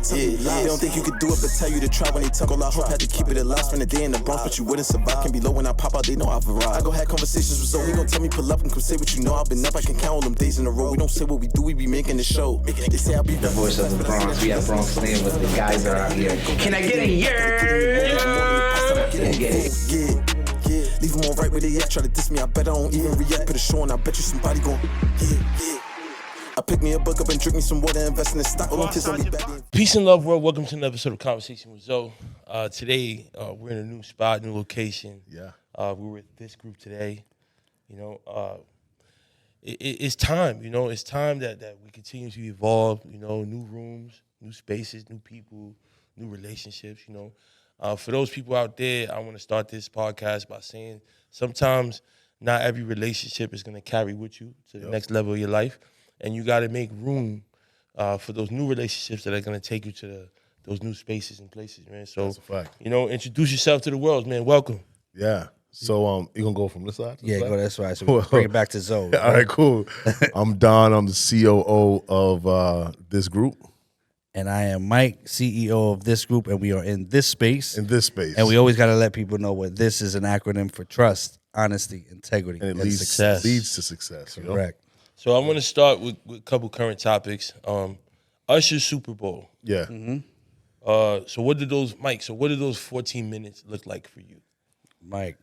They don't think you could do it, but tell you to try when they talk. All I hope had to keep it alive. Spend a day in the Bronx, but you wouldn't survive. Can be low when I pop out, they know I've arrived. I go have conversations with Zoe, he gon' tell me pull up and come say what you know. I've been up, I can count all them days in a row. We don't say what we do, we be making the show. They say I'll be the voice of the Bronx. We have Bronx Land with the guys are out here. Can I get a yeah? Leave them all right where they at. Try to diss me, I bet I don't even react. Put a show and I bet you somebody gon' I pick me a book up and drink me some water, invest in the stock. Peace and love, world. Welcome to another episode of Conversation with Zoe. Today, we're in a new spot, new location. Yeah. We're with this group today. You know, it's time. You know, it's time that we continue to evolve. You know, new rooms, new spaces, new people, new relationships. You know, for those people out there, I want to start this podcast by saying sometimes not every relationship is going to carry with you to the next level of your life. And you got to make room for those new relationships that are going to take you to those new spaces and places, man. So, that's a fact. You know, introduce yourself to the world, man. Welcome. Yeah. So, you going to go from this side? Yeah, go this way. So we bring it back to Zoe. Right? All right, cool. I'm Don. I'm the COO of this group. And I am Mike, CEO of this group, and we are in this space. In this space. And we always got to let people know what this is an acronym for trust, honesty, integrity, and it leads success. Leads to success. You know? Correct. So I want to start with a couple current topics. Usher's Super Bowl. Yeah. So what did those 14 minutes look like for you? Mike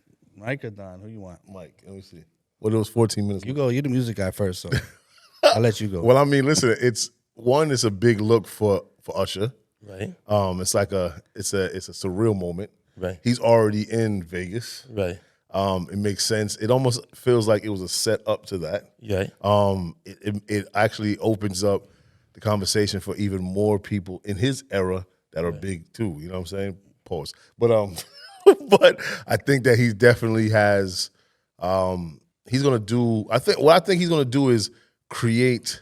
or Don, who you want? Mike, let me see. What are those 14 minutes? You go. You're the music guy first, so I'll let you go. Well, I mean, listen, it's a big look for Usher. Right. It's like it's a surreal moment. Right. He's already in Vegas. Right. It makes sense. It almost feels like it was a set up to that. Yeah. It actually opens up the conversation for even more people in his era that are big too. You know what I'm saying? Pause. But but I think that he definitely has. He's gonna do. What I think he's gonna do is create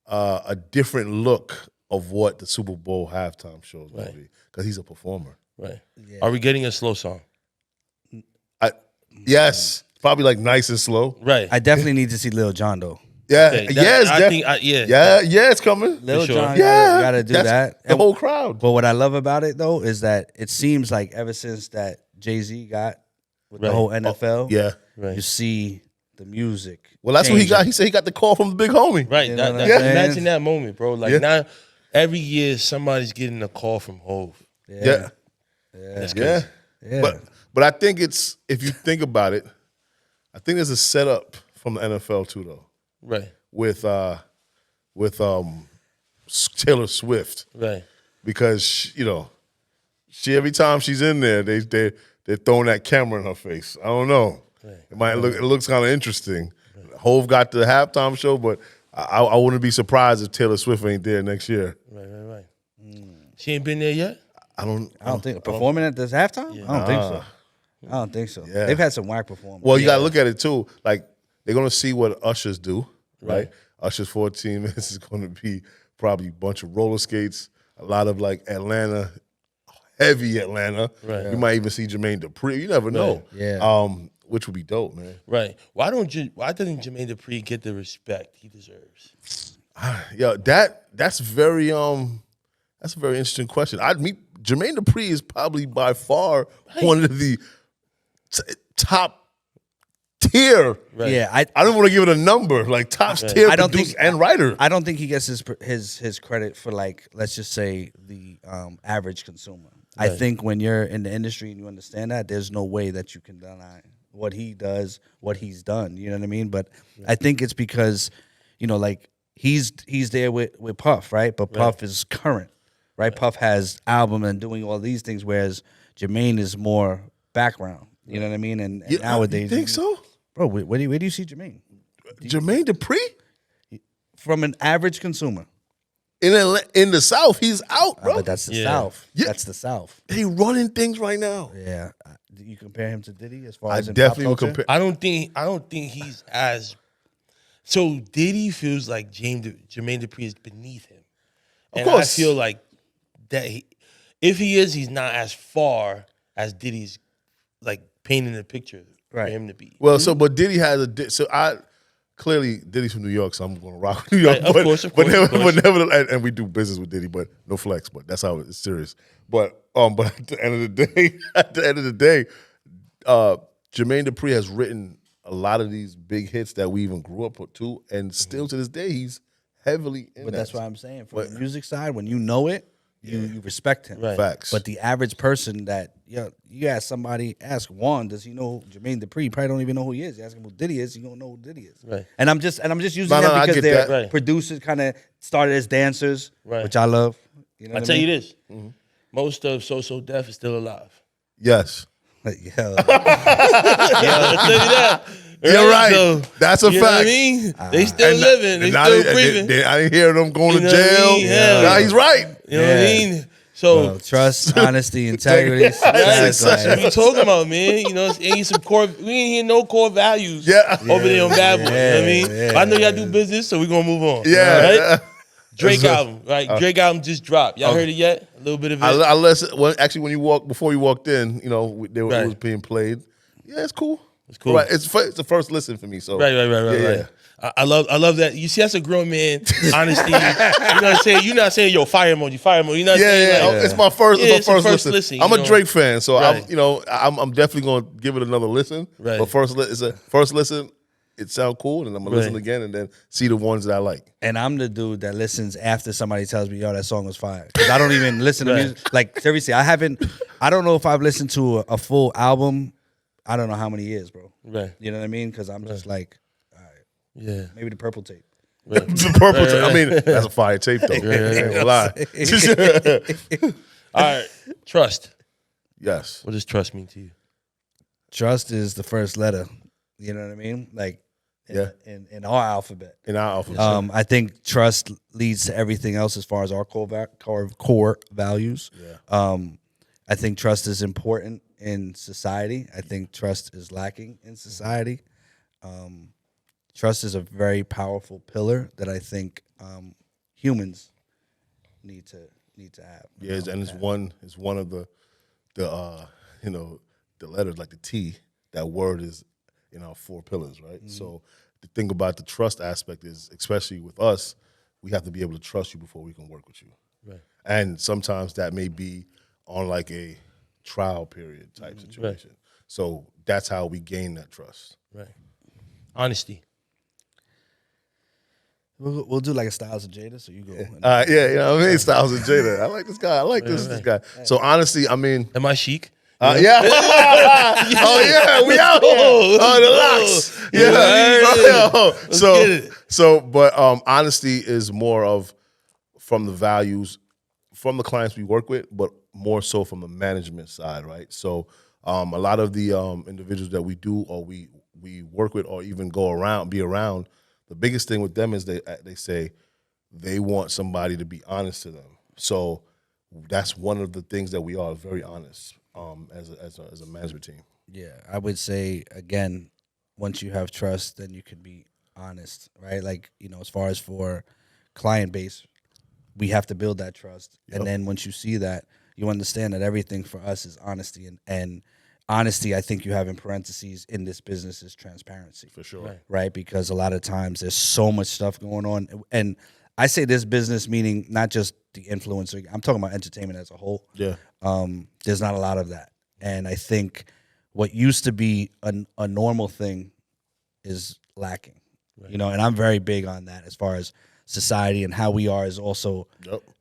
a different look of what the Super Bowl halftime show is gonna be, because he's a performer. Right. Yeah. Are we getting a slow song? Yes, probably like nice and slow. Right. I definitely need to see Lil Jon though. Yeah, Okay, it's coming. Lil sure. Jon, Yeah, got to do that's that. The whole crowd. But what I love about it though is that it seems like ever since that Jay-Z got with the whole NFL, Yeah. you see the music. Well, that's what he got. He said he got the call from the big homie. Right. You know what I'm That, saying? imagine that moment, bro. Like now, every year somebody's getting a call from Hov. Yeah. That's crazy. Yeah. But I think it's, if you think about it, I think there's a setup from the NFL too, though. Right. With Taylor Swift. Right. Because she every time she's in there, they're throwing that camera in her face. I don't know. Right. It looks kind of interesting. Right. Hov got the halftime show, but I wouldn't be surprised if Taylor Swift ain't there next year. Right. She ain't been there yet? I don't think performing at this halftime? Yeah. I don't think so. Yeah. They've had some whack performers. Well, you got to look at it too. Like, they're gonna see what Ushers do, right? Usher's 14 minutes is gonna be probably a bunch of roller skates, a lot of like Atlanta, heavy Atlanta. Right. You might even see Jermaine Dupri. You never know. Yeah. Which would be dope, man. Right. Why doesn't Jermaine Dupri get the respect he deserves? Yeah, that's a very interesting question. Jermaine Dupri is probably by far one of the top tier. Right. Yeah, I don't want to give it a number, like top tier producer and writer. I don't think he gets his credit for, like, let's just say the average consumer. Right. I think when you're in the industry and you understand that, there's no way that you can deny what he does, what he's done. You know what I mean? But I think it's because, like he's there with Puff, right? But Puff is current, right? Puff has album and doing all these things, whereas Jermaine is more background. You know what I mean? And nowadays, you think so, bro? Where do you see Jermaine? Jermaine Dupri? From an average consumer. In the South, he's out, bro. But that's the South. Yeah. That's the South. He running things right now. Yeah. Do you compare him to Diddy as far as in definitely pop would culture? compare. I don't think he's as. So Diddy feels like Jermaine Dupri is beneath him, and I feel like that if he is, he's not as far as Diddy's, like, painting the picture for him to be. Well, but Diddy has clearly Diddy's from New York, so I'm going to rock with New York. Right, of course, but of never, and we do business with Diddy, but no flex. But that's how it's serious. But at the end of the day, Jermaine Dupri has written a lot of these big hits that we even grew up with too, and still to this day he's heavily in But that. that's why I'm saying from the music side, when you know it, you respect him. Right. Facts. But the average person that you ask Juan, does he know Jermaine Dupri? He probably don't even know who he is. You ask him who Diddy is, he don't know who Diddy is. Right. And I'm just using No, them I because get they're that. Right. producers, kind of started as dancers, Right. which I love. You know I'll what tell I you mean? this. Most of So Def is still alive. Yes, Yo, I'll tell you that. you're right. So, That's a you know fact. what I mean? They still living. They now still breathing. I didn't hear them going You to know what I jail. mean? Yeah. Nah, he's right. You know what I mean? So Well, trust, honesty, integrity. that's success, what like- we talking about, man. You know, ain't some core. We ain't hear no core values. Yeah. Over there on Bad Boy. You know what I mean? Yeah. But I know y'all do business, so we gonna move on. Yeah. Right? Drake That's album, right? Drake album just dropped. Y'all heard it yet? A little bit of it. I listened. Well, actually, before you walked in, you know, it Right. was being played. Yeah, it's cool. It's cool. Right. It's the first listen for me. So Right. Yeah. I love that. You see, that's a grown man honesty. You know what I'm saying? You're not saying yo fire emoji. You're not saying Yeah. like, It's my first. Yeah, it's my first listen. I'm you a know? Drake fan, so Right. I'm definitely gonna give it another listen. Right. But first listen. It sounds cool, and I'm gonna listen Right. again, and then see the ones that I like. And I'm the dude that listens after somebody tells me, yo, that song was fire. Because I don't even listen to Right. music. Like, seriously, I don't know if I've listened to a full album, I don't know how many years, bro. Right. You know what I mean? Because I'm just like, Yeah. maybe the purple tape. Right. The purple. I mean, that's a fire tape though. I ain't gonna lie. All right. Trust. Yes. What does trust mean to you? Trust is the first letter. You know what I mean? Like, in our alphabet. In our office. I think trust leads to everything else as far as our core values. Yeah. I think trust is important in society. I think trust is lacking in society. Trust is a very powerful pillar that I think humans need to have. Yeah, and it's one of the letters like the T. That word is in our 4 pillars, right? Mm-hmm. So the thing about the trust aspect is, especially with us, we have to be able to trust you before we can work with you. Right. And sometimes that may be on like a trial period type situation. Right. So that's how we gain that trust. Right. Honesty. We'll do like a Styles of Jada, so you go. Yeah, you know what I mean? Styles and Jada. I like this guy. I like this guy. So honestly, I mean, Am I chic? yeah. Oh yeah, we out here. Oh, the locks. Yeah. But honesty is more of from the values from the clients we work with, but more so from the management side, right? So a lot of the individuals that we do or we work with or even be around, the biggest thing with them is they say they want somebody to be honest to them. So that's one of the things that we are very honest as a management team. Yeah, I would say, again, once you have trust, then you can be honest, right? Like, as far as for client base, we have to build that trust. Yep. And then once you see that, you understand that everything for us is honesty. And honesty, I think you have in parentheses in this business is transparency. For sure. Right? Because a lot of times there's so much stuff going on. And I say this business meaning not just the influencer. I'm talking about entertainment as a whole. Yeah. There's not a lot of that. And I think what used to be a normal thing is lacking. Right. And I'm very big on that as far as society and how we are is also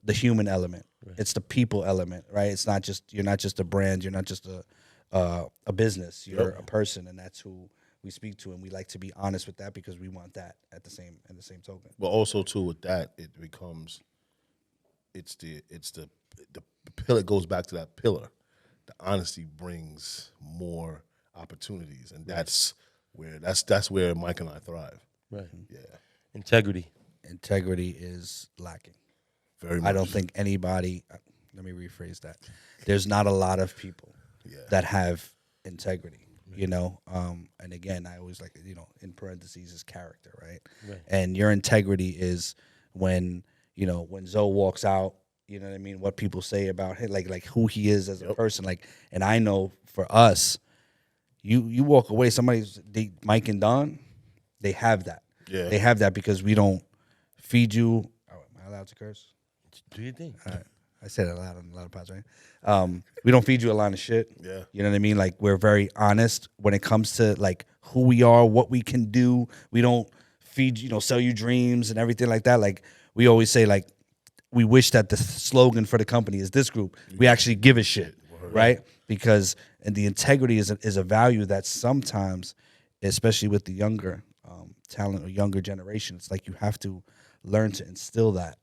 the human element. Right. It's the people element, right? It's not just, you're not just a brand, you're not just a business, you're a person, and that's who we speak to, and we like to be honest with that because we want that at the same token. But also too with that, it becomes it's the pillar. It goes back to that pillar. The honesty brings more opportunities, and that's where Mike and I thrive. Right. Yeah. Integrity is lacking. Very much. I don't think anybody. Let me rephrase that. There's not a lot of people that have integrity. And again, I always like in parentheses is character, right? And your integrity is when Zoe walks out. You know what I mean? What people say about him, like who he is as a person. Like, and I know for us, you walk away. Mike and Don, they have that. Yeah. They have that because we don't feed you. Oh, am I allowed to curse? Do you think? All right. I said it loud on a lot of pods, right? We don't feed you a lot of shit. Yeah. You know what I mean? Like, we're very honest when it comes to like who we are, what we can do. We don't feed, sell you dreams and everything like that. Like, we always say, like, we wish that the slogan for the company is this group. We actually give a shit, right? Because and the integrity is a value that sometimes, especially with the younger talent or younger generation, it's like you have to learn to instill that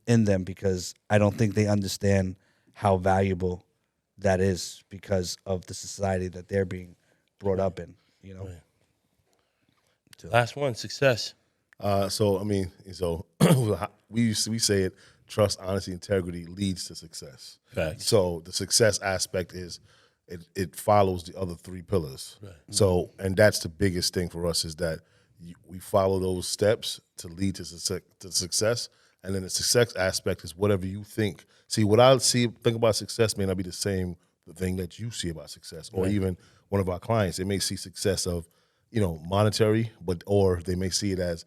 in them, because I don't think they understand how valuable that is because of the society that they're being brought up in, Last one, success. So we say it: trust, honesty, integrity leads to success. Facts. So the success aspect is it follows the other three pillars. Right. So, and that's the biggest thing for us, is that we follow those steps to lead to success. And then the success aspect is whatever you think. See, what I think about success may not be the same thing that you see about success, or even one of our clients. They may see success of, monetary, or they may see it as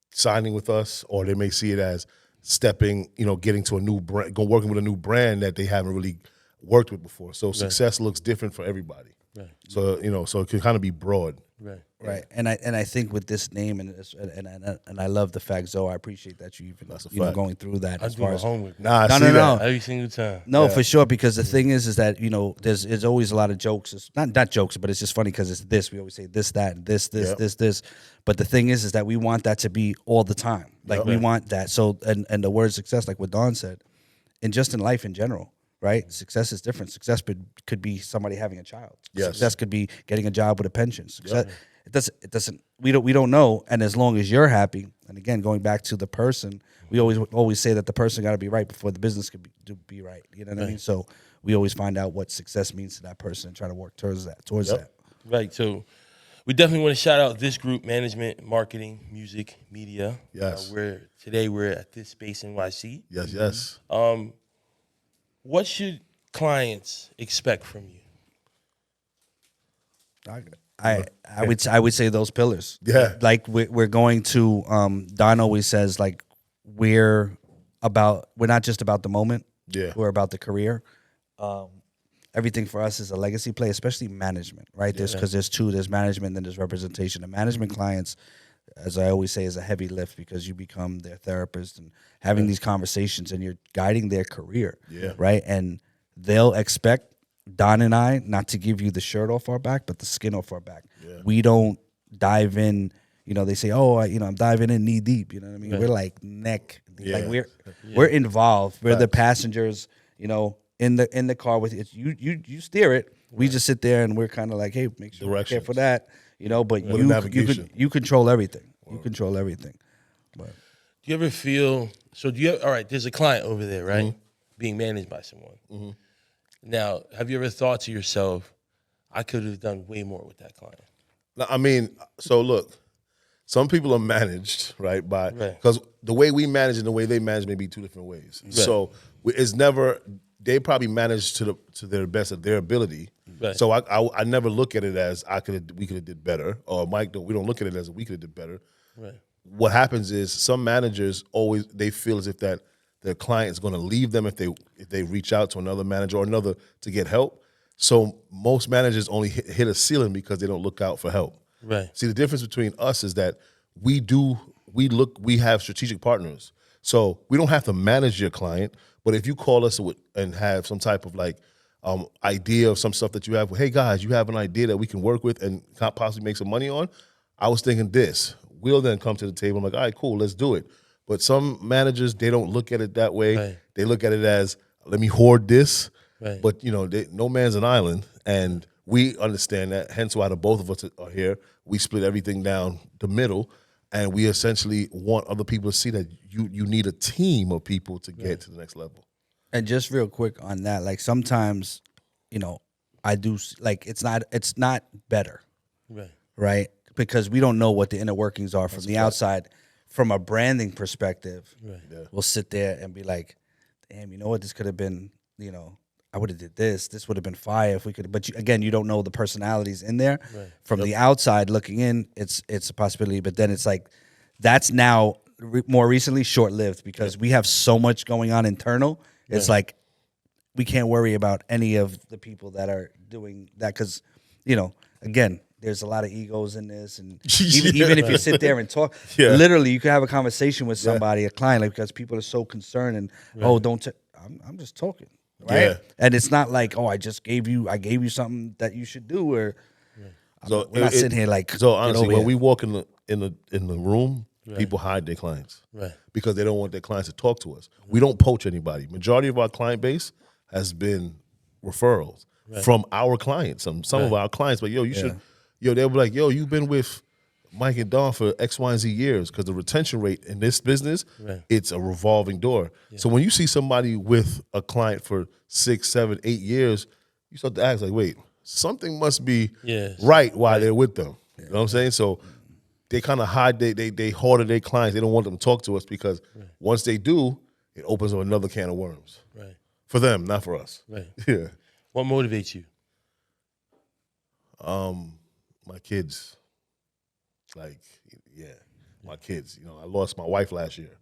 signing with us, or they may see it as stepping, getting to a new brand, working with a new brand that they haven't really worked with before. So success looks different for everybody. Right. So so it can kind of be broad. Right. Right, and I think with this name and I love the fact, Zoe. I appreciate that you even fact. going through that I as do far my as homework. Nah, I No, see no, that. no. Every single time. No, for sure. Because the thing is that there's always a lot of jokes. It's not jokes, but it's just funny because it's this. We always say this, that, and this. But the thing is that we want that to be all the time. Like we want that. So and the word success, like what Don said, and just in life in general, right? Success is different. Success could be somebody having a child. Yes. Success could be getting a job with a pension. Success, it doesn't. We don't know. And as long as you're happy, and again going back to the person, we always say that the person got to be right before the business could be right. You know what I mean? So we always find out what success means to that person and try to work towards that. Right. So we definitely want to shout out this group: management, marketing, music, media. Yes. Today we're at this space NYC. Yes. What should clients expect from you? I would say those pillars. Yeah. Like we're going to Don always says, like, we're not just about the moment. Yeah. We're about the career. Everything for us is a legacy play, especially management, right? Because there's management and then there's representation. And management clients, as I always say, is a heavy lift because you become their therapist and having these conversations and you're guiding their career. Yeah. Right. And they'll expect Don and I not to give you the shirt off our back, but the skin off our back. Yeah. We don't dive in. They say, "Oh, I'm diving in knee deep." You know what I mean? Right. We're like neck, like we're involved. We're the passengers. In the car with it. You steer it. We just sit there and we're kind of like, "Hey, make sure you're careful for that." But you control everything. You control everything. But Do you ever feel? So all right, there's a client over there, right, being managed by someone. Mm-hmm. Now, have you ever thought to yourself, I could have done way more with that client? I mean, so look, some people are managed, right, because the way we manage and the way they manage may be two different ways. Right. So it's never, they probably manage to their best of their ability. Right. So I never look at it as we could have did better, or Mike, we don't look at it as we could have did better. Right. What happens is some managers they feel as if that their client is going to leave them if they reach out to another manager or another to get help. So most managers only hit a ceiling because they don't look out for help. Right. See, the difference between us is that we have strategic partners. So we don't have to manage your client, but if you call us and have some type of idea of some stuff that you have, hey guys, you have an idea that we can work with and possibly make some money on, I was thinking this. We'll then come to the table and I'm like, all right, cool, let's do it. But some managers, they don't look at it that way. Right. They look at it as, let me hoard this. Right. But, no man's an island, and we understand that. Hence why the both of us are here. We split everything down the middle, and we essentially want other people to see that you need a team of people to get to the next level. And just real quick on that, like sometimes, I do, like it's not better. Right? Because we don't know what the inner workings are from the outside. From a branding perspective, we'll sit there and be like, damn, you know what, this could have been, I would have did this. This would have been fire if we could. But you don't know the personalities in there. Right. From the outside looking in, it's a possibility. But then it's like That's now more recently short-lived because we have so much going on internal. It's like we can't worry about any of the people that are doing that because, again, there's a lot of egos in this, and even if you sit there and talk, literally, you can have a conversation with somebody, a client, like because people are so concerned and I'm just talking, right? Yeah. And it's not like I gave you something that you should do, or we're not sitting here like. So honestly, when we walk in the room, people hide their clients, because they don't want their clients to talk to us. We don't poach anybody. Majority of our client base has been referrals from our clients, some of our clients. But you should. They'll be like, you've been with Mike and Don for X, Y, and Z years, because the retention rate in this business, it's a revolving door. Yeah. So when you see somebody with a client for 6, 7, 8 years, you start to ask like, wait, something must be right while they're with them. You know what I'm saying? So they kind of hide, they hoard their clients. They don't want them to talk to us because once they do, it opens up another can of worms. Right. For them, not for us. Right. Yeah. What motivates you? My kids, my kids. I lost my wife last year.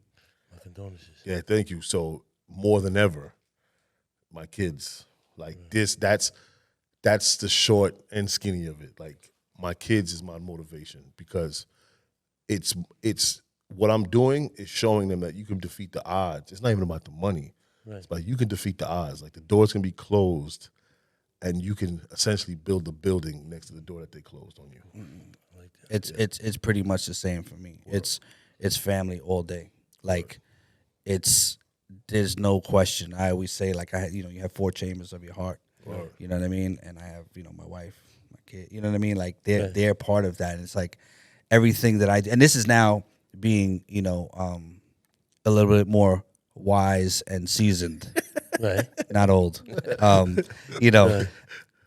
My condolences. Yeah, thank you. So more than ever, my kids, that's the short and skinny of it. Like, my kids is my motivation, because it's what I'm doing is showing them that you can defeat the odds. It's not even about the money. Right. It's like you can defeat the odds. Like, the doors can be closed, and you can essentially build a building next to the door that they closed on you. Like that. It's pretty much the same for me. Word. It's family all day. Like, there's no question. I always say, like, you have 4 chambers of your heart. Word. You know what I mean? And I have, my wife, my kid. You know what I mean? Like, they're part of that. And it's like everything that I do. And this is now being, a little bit more wise and seasoned. Right. Not old.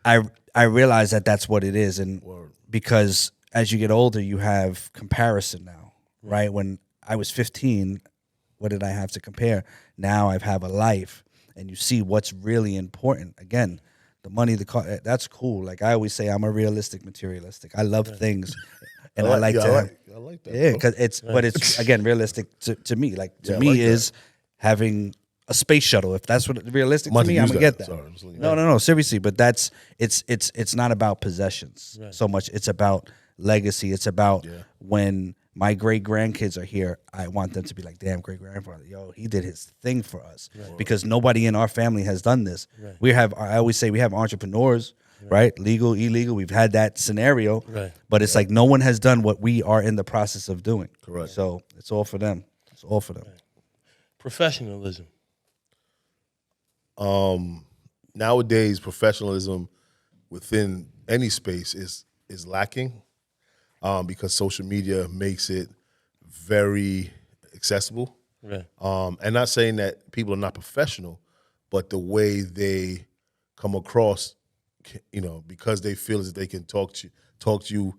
I realize that that's what it is. And because as you get older, you have comparison now, right? When I was 15, what did I have to compare? Now I have a life, and you see what's really important. Again, the money, the car, that's cool. Like, I always say, I'm a realistic materialistic. I love things. And I like that. Yeah, because but it's, again, realistic to me. Like, to me is having a space shuttle. If that's what realistic to me, I'm gonna get that. Sorry, no, seriously. But it's not about possessions so much. It's about legacy. It's about when my great grandkids are here, I want them to be like, damn, great grandfather, he did his thing for us, because nobody in our family has done this. I always say we have entrepreneurs, right? Legal, illegal. We've had that scenario, but it's like no one has done what we are in the process of doing. Correct. So it's all for them. It's all for them. Professionalism. Nowadays, professionalism within any space is lacking, because social media makes it very accessible. Right. And not saying that people are not professional, but the way they come across, because they feel as if they can talk to you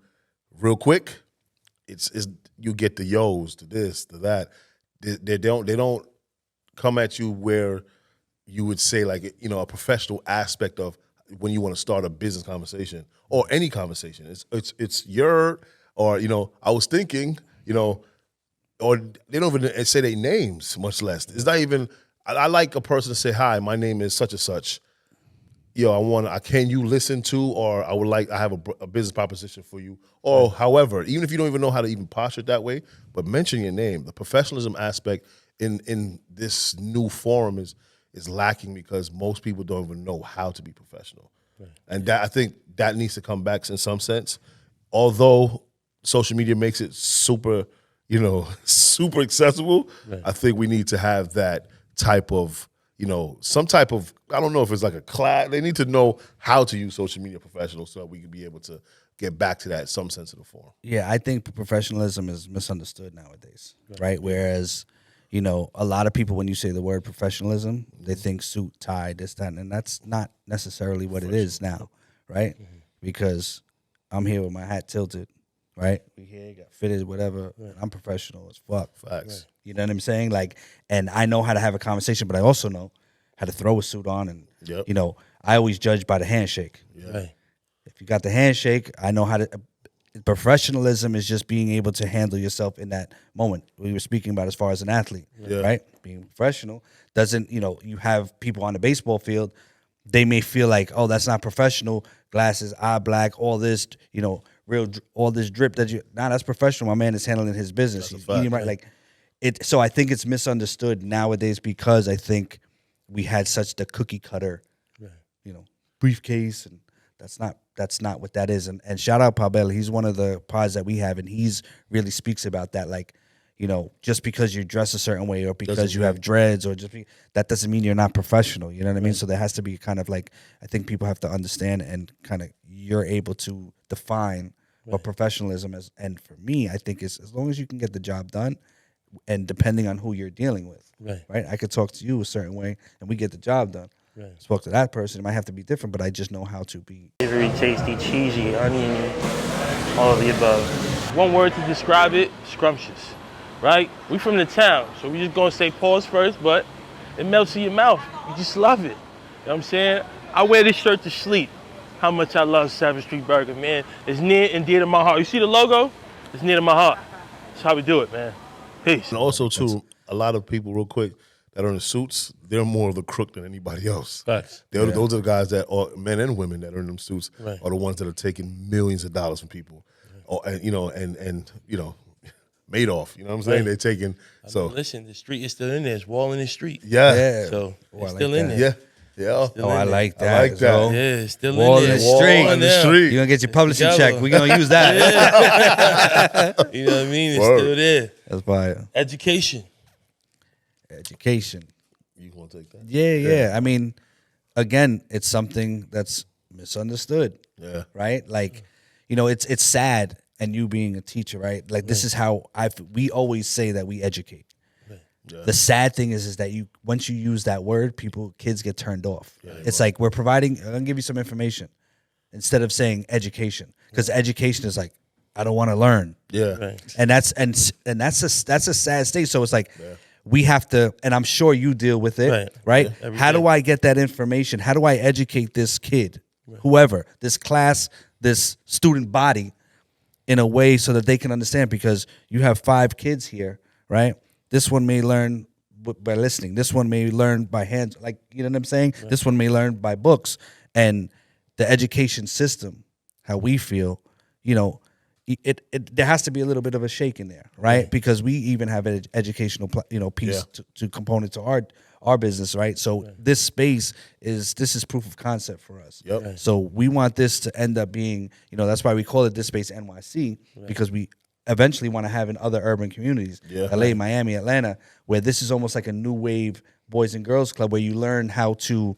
real quick, it's you get the yos, to this, to that. They don't come at you where you would say, like, a professional aspect of when you want to start a business conversation or any conversation. It's your, or, I was thinking, or they don't even say their names, much less. It's not even, I like a person to say, hi, my name is such and such. Can you listen to, or I have a business proposition for you, or however, even if you don't even know how to even posture it that way, but mention your name. The professionalism aspect in this new forum is lacking, because most people don't even know how to be professional. Right. And I think that needs to come back in some sense. Although social media makes it super accessible, I think we need to have that type of, some type of, I don't know if it's like a class. They need to know how to use social media professionals so that we can be able to get back to that some sense of the form. Yeah, I think professionalism is misunderstood nowadays, right? Whereas, a lot of people, when you say the word professionalism, they think suit, tie, this, that, and that's not necessarily what it is now, right? Mm-hmm. Because I'm here with my hat tilted, right? We here, got fitted, whatever. Right. I'm professional as fuck. Facts. Right. You know what I'm saying? Like, and I know how to have a conversation, but I also know how to throw a suit on, and I always judge by the handshake. Yeah. Right. If you got the handshake, I know how to. Professionalism is just being able to handle yourself in that moment. We were speaking about as far as an athlete, right? Being professional doesn't, you have people on the baseball field, they may feel like, oh, that's not professional, glasses, eye black, all this, all this drip that's professional. My man is handling his business. He's eating right. Like so I think it's misunderstood nowadays because I think we had such the cookie cutter, briefcase, and that's not what that is. And shout out Pabel. He's one of the pods that we have, and he's really speaks about that. Like, just because you dress a certain way or because you have dreads or that doesn't mean you're not professional. You know what I mean? So there has to be kind of like, I think people have to understand and kind of you're able to define what professionalism is. And for me, I think it's as long as you can get the job done and depending on who you're dealing with, right? I could talk to you a certain way and we get the job done. Right. Spoke to that person, it might have to be different, but I just know how to be. Very tasty, cheesy, oniony, all of the above. One word to describe it, scrumptious, right? We from the town, so we just gonna say pause first, but it melts in your mouth. You just love it. You know what I'm saying? I wear this shirt to sleep. How much I love 7th Street Burger, man. It's near and dear to my heart. You see the logo? It's near to my heart. That's how we do it, man. Peace. And also, too, a lot of people, real quick, that are in suits, they're more of the crook than anybody else. Facts. Those are the guys that are men and women that are in them suits are the ones that are taking millions of dollars from people, and Madoff. You know what I'm saying? They're taking. So listen, the street is still in there. It's wall in the street. Yeah. So it's like still in that. there. Yeah. I like that. I like that. Yeah, it's still Wall in in there. the street. Wall in the street. You're going to get your publishing Together. check. We're going to use that. You know what I mean? It's Word. still there. That's fire. Education. You want to take that? Yeah. I mean, again, it's something that's misunderstood. Yeah. Right? Like, it's sad, and you being a teacher, right? Like, this is how we always say that we educate. Yeah. The sad thing is that once you use that word, kids get turned off. Yeah, it's like we're providing. I'm gonna give you some information instead of saying education, because education is like I don't want to learn. Yeah, right. And that's a sad state. So it's like we have to, and I'm sure you deal with it, right? Yeah, how do I get that information? How do I educate this kid, whoever, this class, this student body, in a way so that they can understand? Because you have 5 kids here, right? This one may learn by listening. This one may learn by hands. Like, you know what I'm saying? Right. This one may learn by books. And the education system, how we feel, there has to be a little bit of a shake in there, right? Because we even have an educational, piece to component to our business, right? So this space is proof of concept for us. Yep. Right. So we want this to end up being, that's why we call it This Space NYC, because we eventually want to have in other urban communities, LA, Miami, Atlanta, where this is almost like a new wave boys and girls club where you learn how to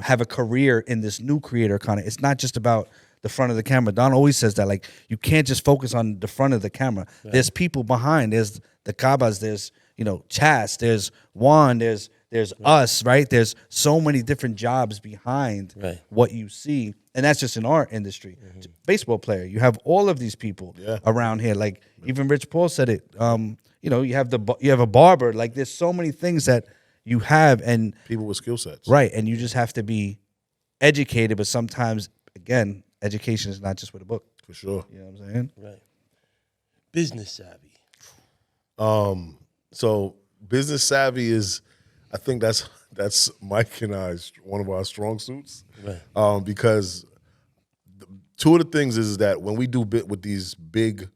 have a career in this new creator kind of. It's not just about the front of the camera. Don always says that, like, you can't just focus on the front of the camera. Right. There's people behind. There's the Cabas, there's, T.H.I.S, there's Juan, there's us, right? There's so many different jobs behind what you see. And that's just in our industry. Baseball player, you have all of these people around here. Like even Rich Paul said it. You have a barber. Like there's so many things that you have, and people with skill sets, right? And you just have to be educated. But sometimes, again, education is not just with a book. For sure. You know what I'm saying? Right. Business savvy. So business savvy is, I think that's Mike and I's one of our strong suits, because two of the things is that when we do deal with these big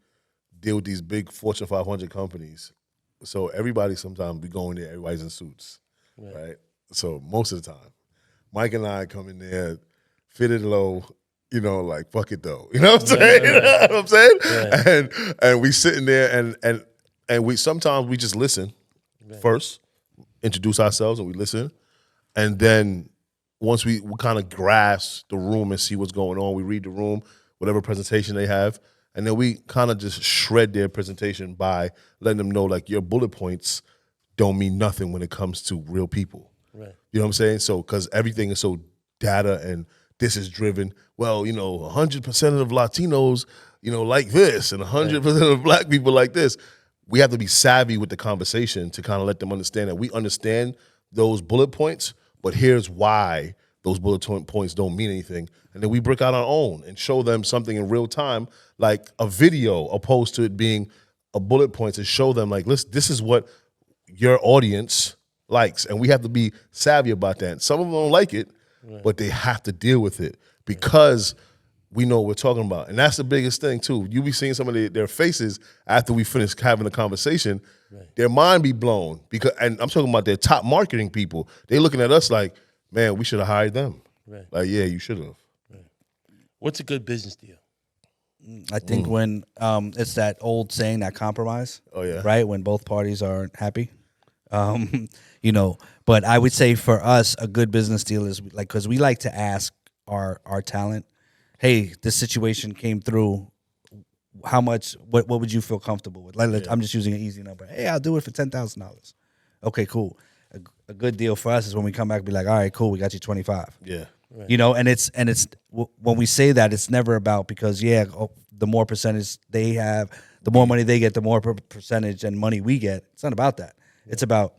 Fortune 500 companies, so everybody sometimes we go in there, everybody's in suits, right? So most of the time, Mike and I come in there, fitted low, like fuck it though, you know what I'm saying? You know what I'm saying? Right. And we sitting there and we sometimes we just listen first. Introduce ourselves and we listen, and then once we kind of grasp the room and see what's going on, we read the room, whatever presentation they have, and then we kind of just shred their presentation by letting them know, like, your bullet points don't mean nothing when it comes to real people. Right. You know what I'm saying? So because everything is so data and this is driven. Well, 100% of Latinos, like this, and 100% of Black people like this. We have to be savvy with the conversation to kind of let them understand that we understand those bullet points, but here's why those points don't mean anything. And then we break out our own and show them something in real time, like a video, opposed to it being a bullet point to show them, like, listen, this is what your audience likes. And we have to be savvy about that. Some of them don't like it, but they have to deal with it because we know what we're talking about. And that's the biggest thing, too. You be seeing some of their faces after we finish having a conversation, their mind be blown. And I'm talking about their top marketing people. They looking at us like, man, we should have hired them. Right. Like, yeah, you should have. Right. What's a good business deal? I think when it's that old saying, that compromise. Oh, yeah. Right? When both parties are happy. You know, but I would say for us, a good business deal is like, because we like to ask our talent, hey, this situation came through. How much? What would you feel comfortable with? Like, I'm just using an easy number. Hey, I'll do it for $10,000. Okay, cool. A good deal for us is when we come back and be like, all right, cool, we got you 25. Yeah. Right. You know, and it's when we say that, it's never about because the more percentage they have, the more money they get, the more percentage and money we get. It's not about that. It's about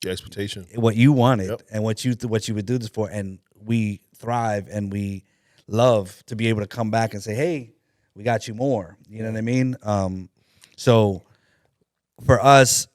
Your expectation. what you wanted Yep. and what you would do this for, and we thrive and we love to be able to come back and say, hey, we got you more. You know what I mean? So for us,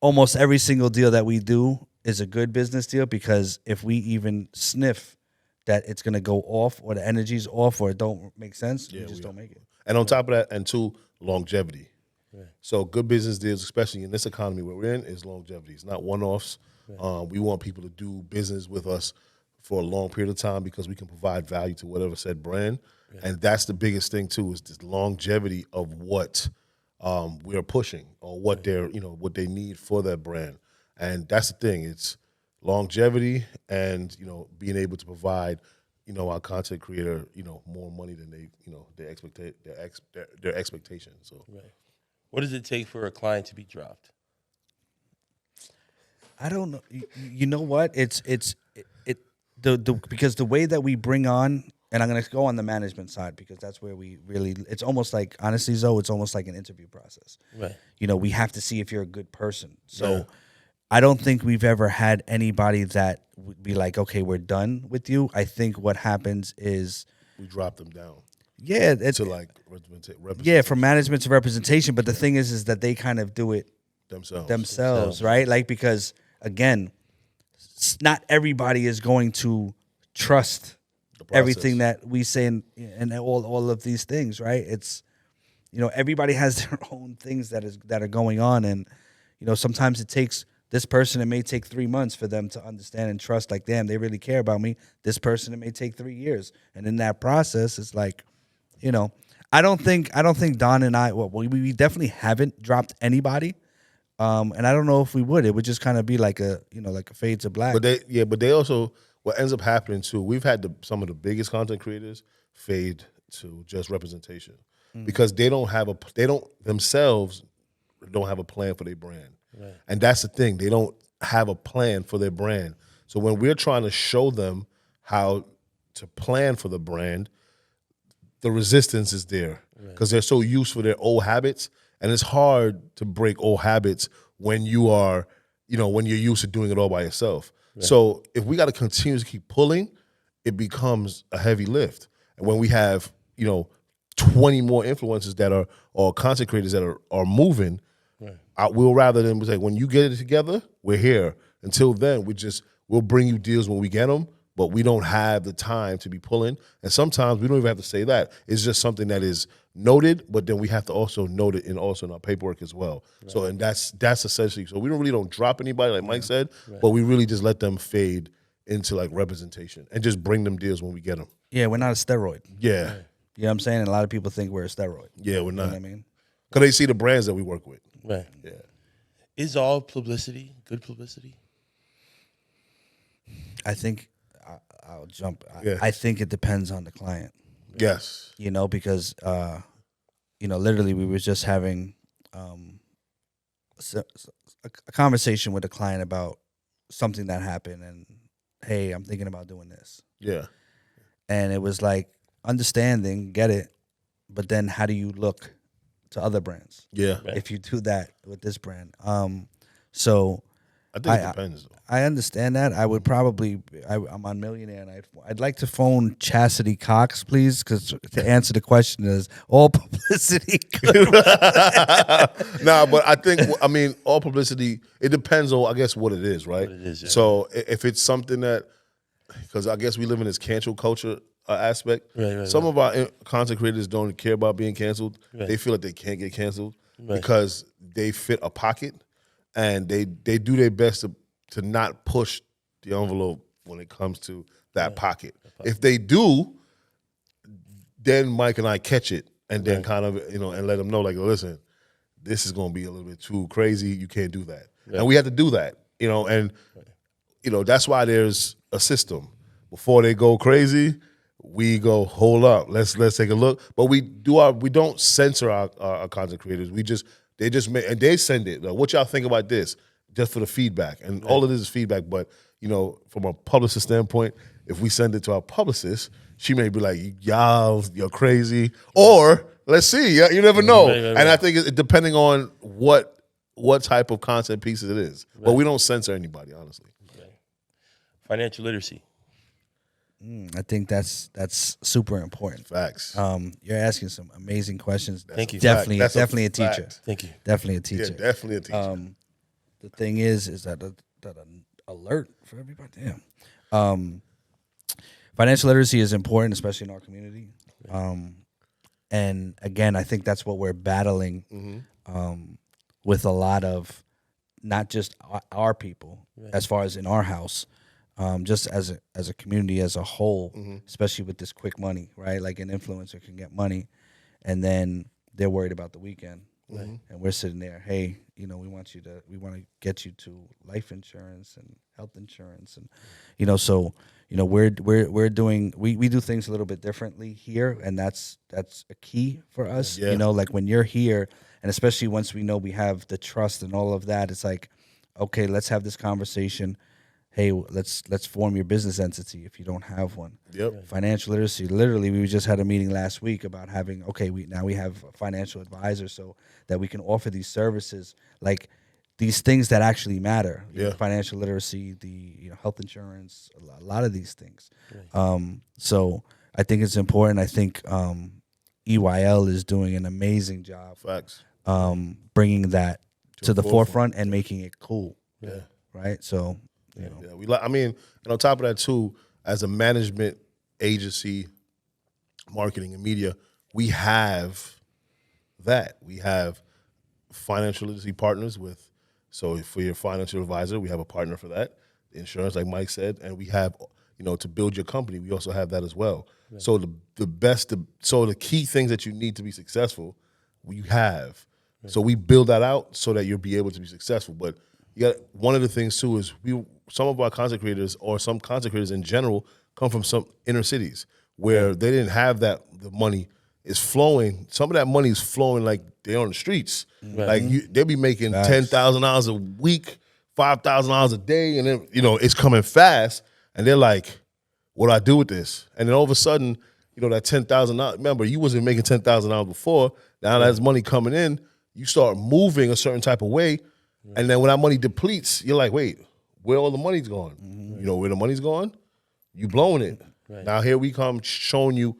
almost every single deal that we do is a good business deal, because if we even sniff that it's going to go off or the energy's off or it don't make sense, we just don't make it. And on top of that, and two, longevity. Right. So good business deals, especially in this economy where we're in, is longevity. It's not one-offs. Right. We want people to do business with us for a long period of time because we can provide value to whatever said brand. Right. And that's the biggest thing too, is this longevity of what we are pushing or what they're, what they need for that brand. And that's the thing. It's longevity and, being able to provide, our content creator, more money than they, their expectations. So, right. What does it take for a client to be dropped? I don't know. You know what? It's because the way that we bring on, and I'm going to go on the management side because that's where we really, it's almost like, honestly, Zoe, it's almost like an interview process. Right. We have to see if you're a good person. So I don't think we've ever had anybody that would be like, okay, we're done with you. I think what happens is we drop them down. Yeah. To like representation. Yeah, from management to representation. But the thing is that they kind of do it themselves, right? Like, because again, not everybody is going to trust everything that we say and all of these things, right? It's, everybody has their own things that are going on. And, sometimes it takes this person, it may take 3 months for them to understand and trust, like, damn, they really care about me. This person, it may take 3 years. And in that process, it's like, I don't think Don and I, we definitely haven't dropped anybody. And I don't know if we would. It would just kind of be like a fade to black. But they also, what ends up happening too, we've had some of the biggest content creators fade to just representation because they themselves don't have a plan for their brand. Right. And that's the thing. They don't have a plan for their brand. So when we're trying to show them how to plan for the brand, the resistance is there because they're so used to their old habits. And it's hard to break old habits when you are, when you're used to doing it all by yourself. Right. So if we got to continue to keep pulling, it becomes a heavy lift. And when we have, 20 more influencers that are, or content creators that are moving, we'll rather than say, when you get it together, we're here. Until then, we'll bring you deals when we get them, but we don't have the time to be pulling. And sometimes we don't even have to say that. It's just something that is noted, but then we have to also note it in our paperwork as well. Right. So, and that's essentially, so we don't drop anybody, like Mike said, but we really just let them fade into like representation and just bring them deals when we get them. Yeah, we're not a steroid. Yeah. You know what I'm saying? And a lot of people think we're a steroid. Yeah, we're not. You know what I mean? Because they see the brands that we work with. Right. Yeah. Is all publicity good publicity? I think I'll jump. Yeah. I think it depends on the client. Yes. Because, literally we were just having a conversation with a client about something that happened and, hey, I'm thinking about doing this. Yeah. And it was like, understanding, get it, but then how do you look to other brands? Yeah. If you do that with this brand. So I think it depends. Though. I understand that. I would probably. I'm on Millionaire, and I'd like to phone Chastity Cox, please, because to answer the question is all publicity. Nah, but I mean, all publicity. It depends on, I guess, what it is, right? What it is, yeah. So if it's something that, because I guess we live in this cancel culture aspect. Right, Some of our content creators don't care about being canceled. Right. They feel like they can't get canceled Right. because they fit a pocket. And they do their best to not push the envelope when it comes to that pocket. If they do, then Mike and I catch it and then kind of, and let them know, like, listen, this is going to be a little bit too crazy. You can't do that. Right. And we have to do that, and, that's why there's a system. Before they go crazy, we go, hold up, let's take a look. But we don't censor our content creators. They just make, and they send it. What y'all think about this? Just for the feedback. And all of this is feedback, but, from a publicist standpoint, if we send it to our publicist, she may be like, y'all, you're crazy. Or, let's see, you never know. Right. And I think it depending on what type of content pieces it is. But we don't censor anybody, honestly. Right. Financial literacy. I think that's super important. Facts. You're asking some amazing questions. Thank you. Definitely, That's definitely a teacher. fact. Thank you. Definitely a Yeah, teacher. definitely a teacher. The thing is that an alert for everybody. Damn. Financial literacy is important, especially in our community. And again, I think that's what we're battling with a lot of not just our people, as far as in our house, just as a community as a whole, especially with this quick money, right? Like an influencer can get money, and then they're worried about the weekend, and we're sitting there, hey, we want to get you to life insurance and health insurance, and so we're doing we do things a little bit differently here, and that's a key for us. Yeah. Like when you're here, and especially once we know we have the trust and all of that, it's like, okay, let's have this conversation. Hey, let's form your business entity if you don't have one. Yep. Financial literacy. Literally, we just had a meeting last week about having, now we have a financial advisor so that we can offer these services, like these things that actually matter. Yeah. Financial literacy, the health insurance, a lot of these things. So I think it's important. I think EYL is doing an amazing job. Facts. Bringing that to the forefront. forefront and making it cool. Yeah. Right. So. Yeah, and on top of that too, as a management agency, marketing and media, we have that. We have financial literacy partners so for your financial advisor, we have a partner for that. Insurance, like Mike said, and we have, to build your company, we also have that as well. Right. So the key things that you need to be successful, we have. Right. So we build that out so that you'll be able to be successful. But one of the things too is some of our content creators, or some content creators in general, come from some inner cities where they didn't have that. The money is flowing. Some of that money is flowing like they're on the streets. Right. Like they'll be making $10,000 a week, $5,000 a day, and then it's coming fast, and they're like, "What do I do with this?" And then all of a sudden, that $10,000. Remember, you wasn't making $10,000 before. Now that's money coming in. You start moving a certain type of way. And then when that money depletes, you're like, wait, where all the money's going? Where the money's going? You blowing it. Right. Now here we come showing you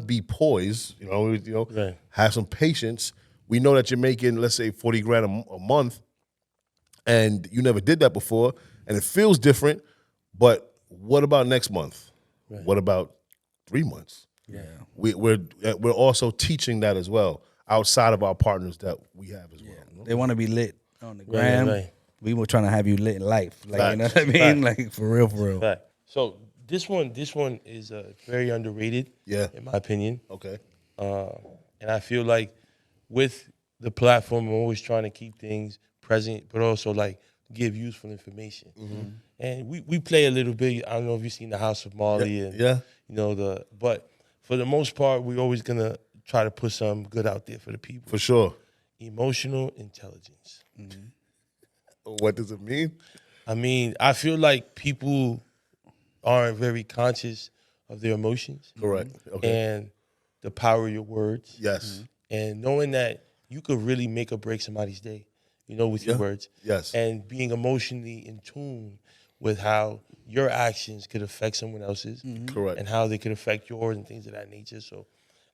be poised, right. Have some patience. We know that you're making, let's say, $40,000 a month, and you never did that before, and it feels different, but what about next month? Right. What about 3 months? Yeah. We're also teaching that as well, outside of our partners that we have as well. They want to be lit on the gram. Right. We were trying to have you lit in life. Like, Fact. you know what I mean? Fact. Like, for real. Fact. So this one is very underrated. Yeah. In my opinion. Okay. And I feel like with the platform, I'm always trying to keep things present, but also like give useful information. Mm-hmm. And we play a little bit. I don't know if you've seen The House of Marley. Yeah. And, but for the most part, we're always going to try to put some good out there for the people. For sure. Emotional intelligence. Mm-hmm. What does it mean? I mean, I feel like people aren't very conscious of their emotions. Correct. Okay. And the power of your words. Yes. And knowing that you could really make or break somebody's day with your words. Yes. And being emotionally in tune with how your actions could affect someone else's. Correct. And how they could affect yours and things of that nature. So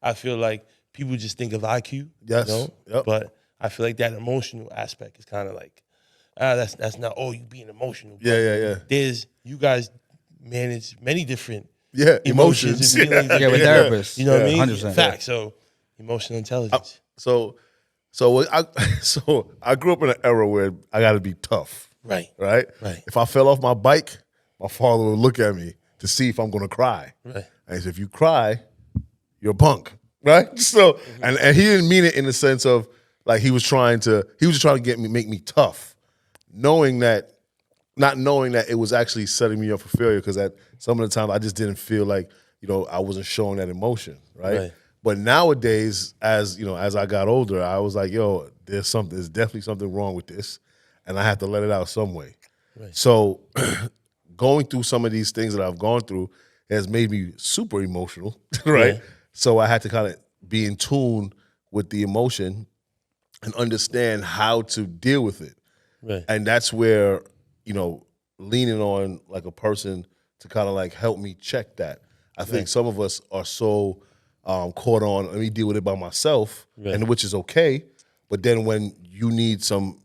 I feel like people just think of IQ. Yes. Yep. But I feel like that emotional aspect is kind of like, that's not, you being emotional. But Yeah. You guys manage many different Emotions. and feelings. Yeah, with therapists. You know what I mean? 100%. Fact. So emotional intelligence. So I grew up in an era where I got to be tough. Right. Right. If I fell off my bike, my father would look at me to see if I'm going to cry. Right. And he said, if you cry, you're a punk. Right. So and he didn't mean it in the sense of like he was just trying to make me tough, not knowing that it was actually setting me up for failure, because at some of the time I just didn't feel like, I wasn't showing that emotion, right? But nowadays, as I got older, I was like, there's definitely something wrong with this, and I have to let it out some way. Right. So going through some of these things that I've gone through has made me super emotional, right? Yeah. So I had to kind of be in tune with the emotion and understand how to deal with it. Right. And that's where, leaning on like a person to kind of like help me check that. I think some of us are so caught on, let me deal with it by myself, and which is okay. But then when you need some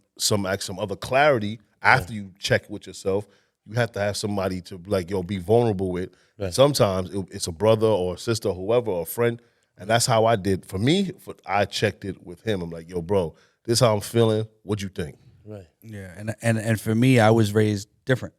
other clarity after you check with yourself, you have to have somebody to like, be vulnerable with. Right. Sometimes it's a brother or a sister, or whoever, or a friend. And that's how I did. For me, I checked it with him. I'm like, bro, this is how I'm feeling. What'd you think? Right. Yeah, and for me, I was raised different.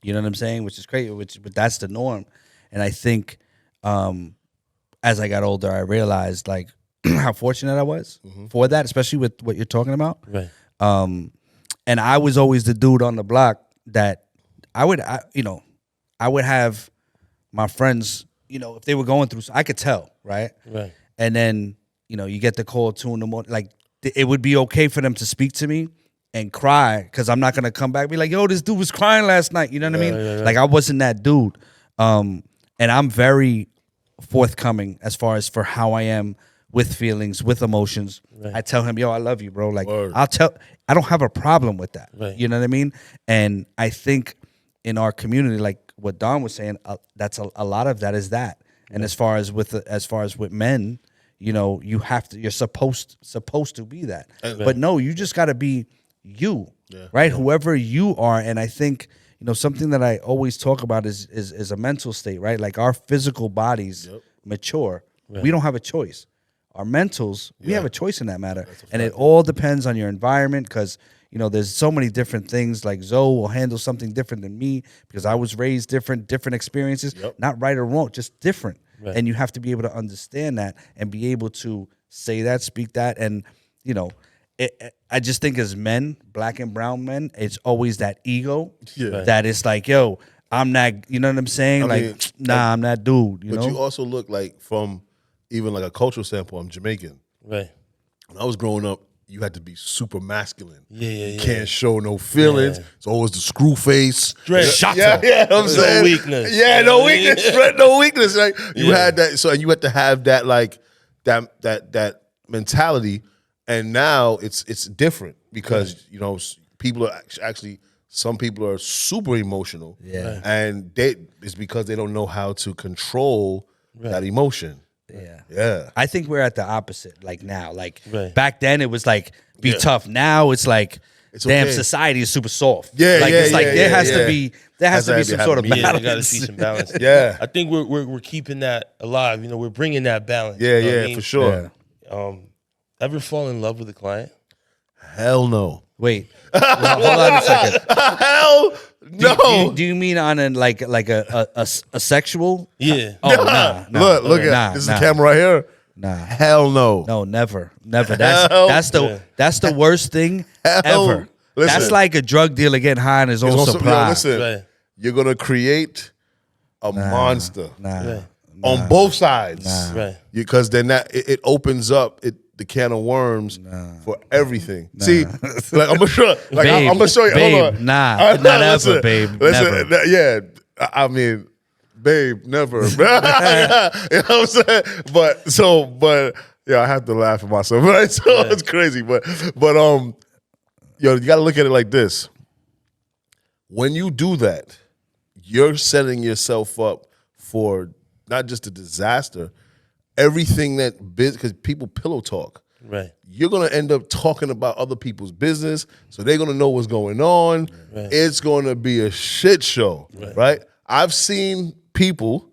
You know what I'm saying? Which is crazy. But that's the norm. And I think as I got older, I realized like how fortunate I was for that, especially with what you're talking about. Right. And I was always the dude on the block that I would have my friends, if they were going through, I could tell, right? Right. And then, you get the call 2 a.m, like it would be okay for them to speak to me and cry, because I'm not gonna come back and be like, this dude was crying last night. You know what I mean? Right. Like I wasn't that dude. And I'm very forthcoming as far as for how I am with feelings, with emotions. Right. I tell him, I love you, bro. Like Word. I don't have a problem with that. Right. You know what I mean? And I think in our community, like what Don was saying, that's a lot of that is that. And as far as with men, you're supposed to be that. But no, you just got to be you, right? Whoever you are. And I think, something that I always talk about is a mental state, right? Like our physical bodies mature. Right. We don't have a choice. Our mentals, we have a choice in that matter. And it all depends on your environment, because, there's so many different things. Like Zoe will handle something different than me because I was raised different experiences, not right or wrong, just different. Right. And you have to be able to understand that and be able to say that, speak that. And, I just think as men, black and brown men, it's always that ego that it's like, I'm not, you know what I'm saying? I'm that dude, But you also look like, from even like a cultural standpoint, I'm Jamaican. Right. When I was growing up, you had to be super masculine. You Can't show no feelings. Yeah. It's always the screw face. Straight. Yeah, I'm saying. No weakness. Yeah, no weakness. Straight, no weakness. Like you had that, and you had to have that, like that mentality. And now it's different, because people are actually, some people are super emotional. Yeah. And it's because they don't know how to control that emotion. Yeah. I think we're at the opposite, like now. Like Right. back then it was like, be tough. Now it's like, damn, okay. society is super soft. Yeah, like, yeah, it's like yeah, there yeah, has yeah. to be some sort of Yeah, balance. you got to see some balance. Yeah. I think we're keeping that alive. We're bringing that balance. Yeah, you know what I yeah, mean? for sure. Yeah. Ever fall in love with a client? Hell no. Wait, hold on a second. Hell no. Do you mean on a sexual? Yeah. Oh, nah. Look at this is the camera right here. Nah. Hell no. No, never. That's Hell. that's the worst thing ever. Listen. That's like a drug dealer getting high on his own supply. Listen, Right. you're gonna create a monster Nah. on both sides, Right. Because then it opens up the can of worms for everything. See, like I'm gonna show, like Babe, I'm gonna show you. babe, hold on, not ever, babe, Listen, never. yeah. I mean, babe, never. You know what I'm saying? But yeah, I have to laugh at myself. Right? So it's crazy, but you got to look at it like this. When you do that, you're setting yourself up for not just a disaster, everything that because people pillow talk. Right. You're gonna end up talking about other people's business, so they're gonna know what's going on. Right. It's gonna be a shit show, right? I've seen people,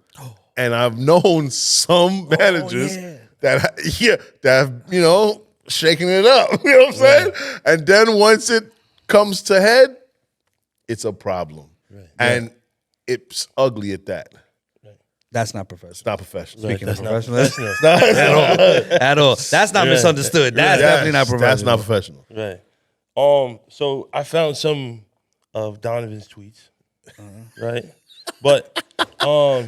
and I've known some managers that have shaking it up. You know what I'm saying? And then once it comes to head, it's a problem, and it's ugly at that. That's not professional. It's not professional. Speaking of That's professionalism, not at all. That's not misunderstood. That's definitely not professional. That's not professional. Right. So I found some of Donovan's tweets. Right. But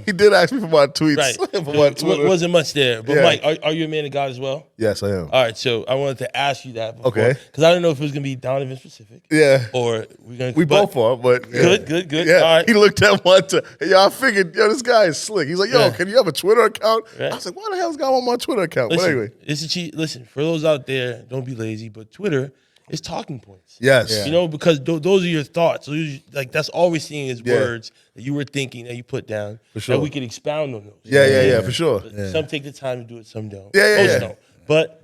He did ask me for my tweets. right. For my Twitter. Wasn't much there. But Yeah. Mike, are you a man of God as well? Yes, I am. All right, so I wanted to ask you that before. Okay. Because I don't know if it was gonna be Donovan specific. Yeah. Or we're gonna We both are, but Good. Yeah, All right. he looked at one time. I figured, this guy is slick. He's like, Yeah. can you have a Twitter account? Right. I was like, why the hell's this guy on my Twitter account? Listen, But anyway, it's a cheat. Listen, for those out there, don't be lazy, but Twitter is talking points. yes. Because those are your thoughts. So that's all we're seeing is Yeah. words that you were thinking that you put down. For sure. That we could expound on those. Yeah, for sure. But some take the time to do it, some don't. Yeah. Most don't. But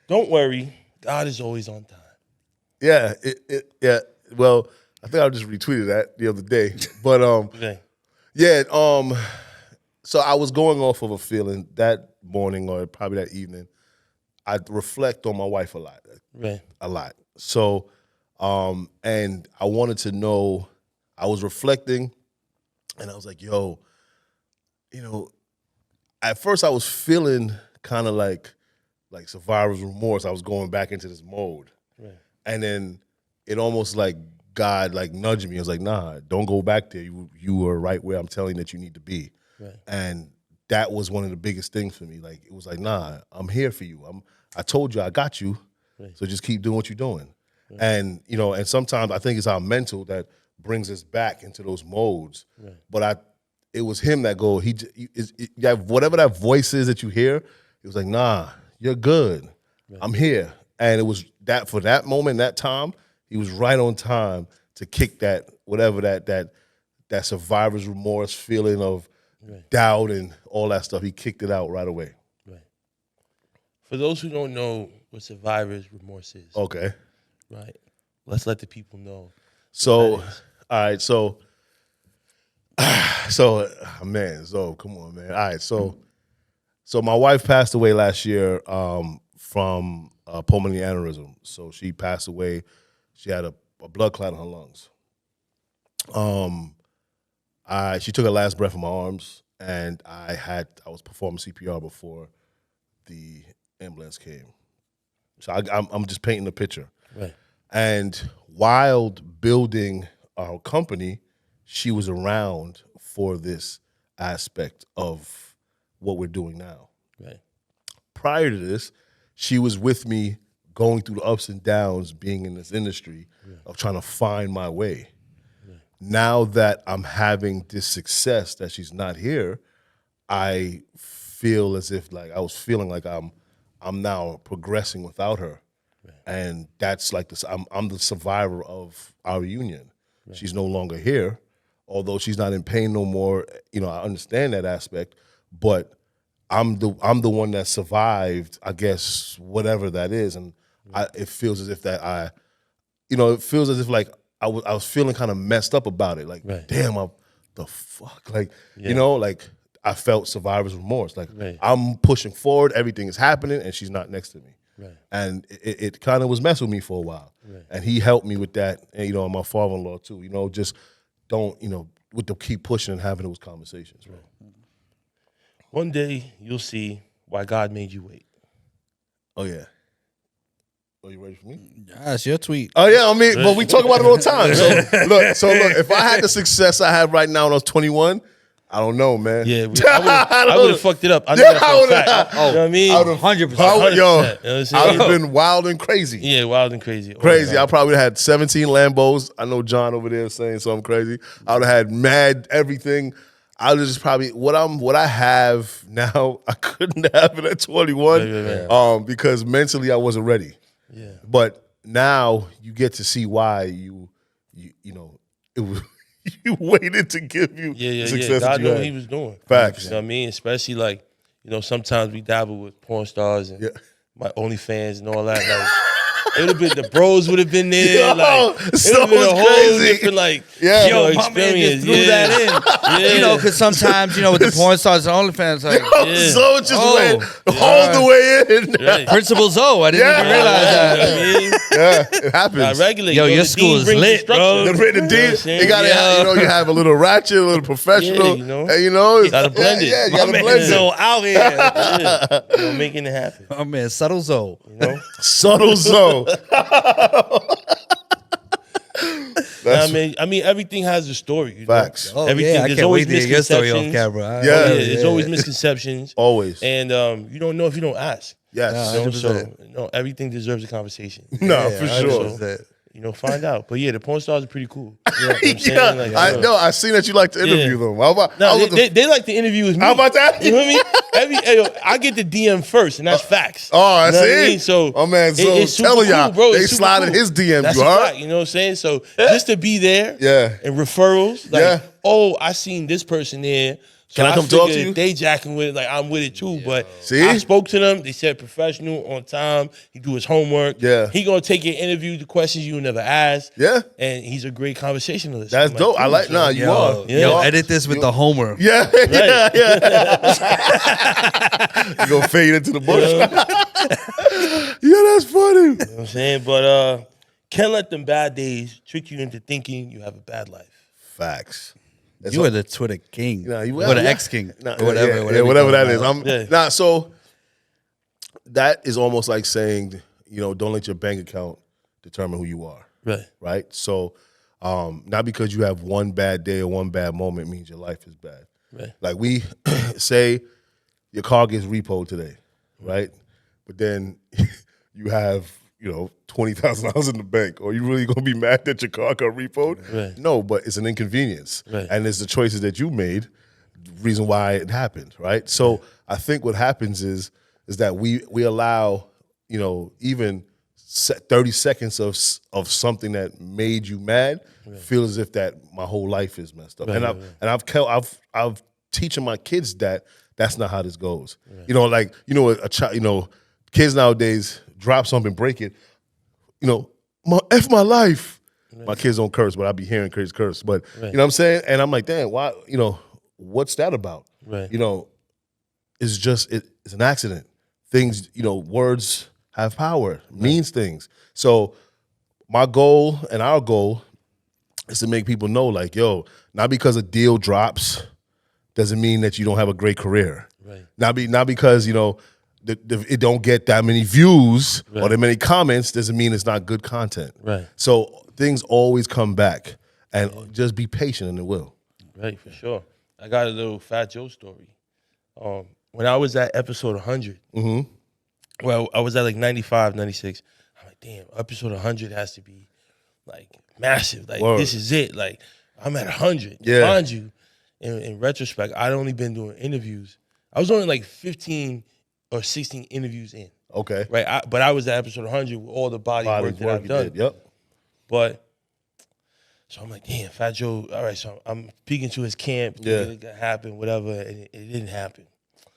don't worry, God is always on time. Yeah, yeah. Well, I think I just retweeted that the other day. But Okay. yeah, so I was going off of a feeling that morning or probably that evening. I reflect on my wife a lot. Right. A lot. So, and I wanted to know, I was reflecting and I was like, at first I was feeling kind of like survivor's remorse. I was going back into this mode. Right. And then it almost like God nudged me. I was like, nah, don't go back there. You were right where I'm telling you that you need to be. Right. And that was one of the biggest things for me. It was like, nah, I'm here for you. I told you I got you. Right. So just keep doing what you're doing. Right. And, and sometimes I think it's our mental that brings us back into those modes. Right. But it was him that whatever that voice is that you hear, it was like, nah, you're good. Right. I'm here. And it was that for that moment, that time, he was right on time to kick that, whatever that survivor's remorse feeling of doubt and all that stuff. He kicked it out right away. Right. For those who don't know what survivor's remorse is. Okay. Right. Let's let the people know. So, all right. So come on, man. All right. So my wife passed away last year from pulmonary aneurysm. So she passed away. She had a blood clot in her lungs. She took her last breath in my arms, and I was performing CPR before the ambulance came. So I'm just painting the picture. Right. And while building our company, she was around for this aspect of what we're doing now. Right. Prior to this, she was with me going through the ups and downs, being in this industry of trying to find my way. Now that I'm having this success that she's not here, I feel as if I was feeling like I'm now progressing without her. Right. And that's I'm the survivor of our union. Right. She's no longer here, although she's not in pain no more. I understand that aspect, but I'm the one that survived, I guess, whatever that is. And it feels as if it feels as if I was feeling kind of messed up about it. Damn, the fuck? I felt survivor's remorse. I'm pushing forward, everything is happening, and she's not next to me. Right. And it kind of was messing with me for a while. Right. And he helped me with that, and, and my father-in-law too. Just don't, with the keep pushing and having those conversations. Right. One day you'll see why God made you wait. Oh, yeah. Are you ready for me? That's your tweet. Oh, yeah, but we talk about it all the time. So look, if I had the success I have right now when I was 21, I don't know, man. Yeah, I would have fucked it up. I know that for a fact. You know what I mean? 100%. I would have been wild and crazy. Yeah, wild and crazy. Crazy. I probably had 17 Lambos. I know John over there saying something crazy. I would have had mad everything. I was just probably what I have now. I couldn't have it at 21 because mentally I wasn't ready. Yeah. But now you get to see why you know it was you waited to give you the success that God you knew had. what he was doing. Facts. You know what I mean? Especially like, sometimes we dabble with porn stars and my OnlyFans and all that. Like, it would have been, the bros would have been there. Yo, Like, it would so have been a whole crazy. different, like, Yeah. Yo, my man experience. just threw that in. Yeah. Because sometimes, with the porn stars and OnlyFans, like, So just went all the way in. Right. Principal Zoe, I didn't even realize that. You know what I mean? Yeah, it happens. I regulate. Yo, your the school dean is brings lit, bro. structure. The You know what I'm dean, saying? you gotta have, you have a little ratchet, a little professional, and Gotta blend it. Yeah, you My gotta man blend Zoe it. out here. Yeah. Making it happen. My man, subtle Zoe. Subtle zone. I mean, everything has a story. You know? Facts. Oh, Everything, yeah, I there's can't always wait to hear your story off misconceptions. camera. Yeah. There's always misconceptions. Always. And you don't know if you don't ask. Yes. You know? 100%. So everything deserves a conversation. No, for sure. Find out. But yeah, the porn stars are pretty cool. You know what I'm saying? Yeah, Like, I know. I seen that you like to interview them. How about, No, they like to interview with me. how about that? You know what I mean? I get the DM first, and that's facts. Oh, I You know what see. mean? So, oh man, so it's super telling y'all, cool, bro. they It's super slide in cool. his DM. That's You a heard? fact, you know what I'm saying? So just to be there, Yeah. and referrals, like, Yeah. oh, I seen this person there. So Can I come talk to figured you? They jacking with it, like I'm with it too. But See? I spoke to them. They said professional, on time. He do his homework. Yeah. He gonna take your interview, the questions you never asked. Yeah. And he's a great conversationalist. That's I'm dope. I cool, like. so- Nah, you are. Yeah. Yo, edit this with the homework. Yeah, yeah. You gonna fade into the bush? Yeah, that's funny. You know what I'm saying? But can't let them bad days trick you into thinking you have a bad life. Facts. That's You all- are the Twitter king. Nah, you or the yeah. ex-king. Nah, or whatever. yeah, whatever that is. Yeah. So that is almost like saying, don't let your bank account determine who you are. Right. Right? So not because you have one bad day or one bad moment means your life is bad. Right. Like we say your car gets repoed today, right? But then you have, $20,000 in the bank. Are you really gonna be mad that your car got repoed? Right. No, but it's an inconvenience. Right. And it's the choices that you made, the reason why it happened, right? So I think what happens is that we allow, even 30 seconds of something that made you mad feel as if that my whole life is messed up. Right, And I've teaching my kids that that's not how this goes. Right. A child, kids nowadays drop something, break it, F my life. Right. My kids don't curse, but I be hearing kids curse. But right. you know what I'm saying? And I'm like, damn, why, what's that about? Right. It's just it's an accident. Things, words have power, means things. So my goal and our goal is to make people know, like, yo, not because a deal drops doesn't mean that you don't have a great career. Right. Not because, it don't get that many views or that many comments doesn't mean it's not good content. Right. So things always come back, and just be patient and it will. Right, for sure. I got a little Fat Joe story. When I was at episode 100, well, I was at like 95, 96. I'm like, damn, episode 100 has to be like massive. Like, Word. This is it. Like, I'm at 100. Yeah. Mind you, in retrospect, I'd only been doing interviews. I was only like 15 or 16 interviews in. Okay. Right. But I was at episode 100 with all the body work that I've you done. did. Yep. But so I'm like, damn, Fat Joe. All right, so I'm speaking to his camp. Yeah. It could happen, whatever, and it didn't happen.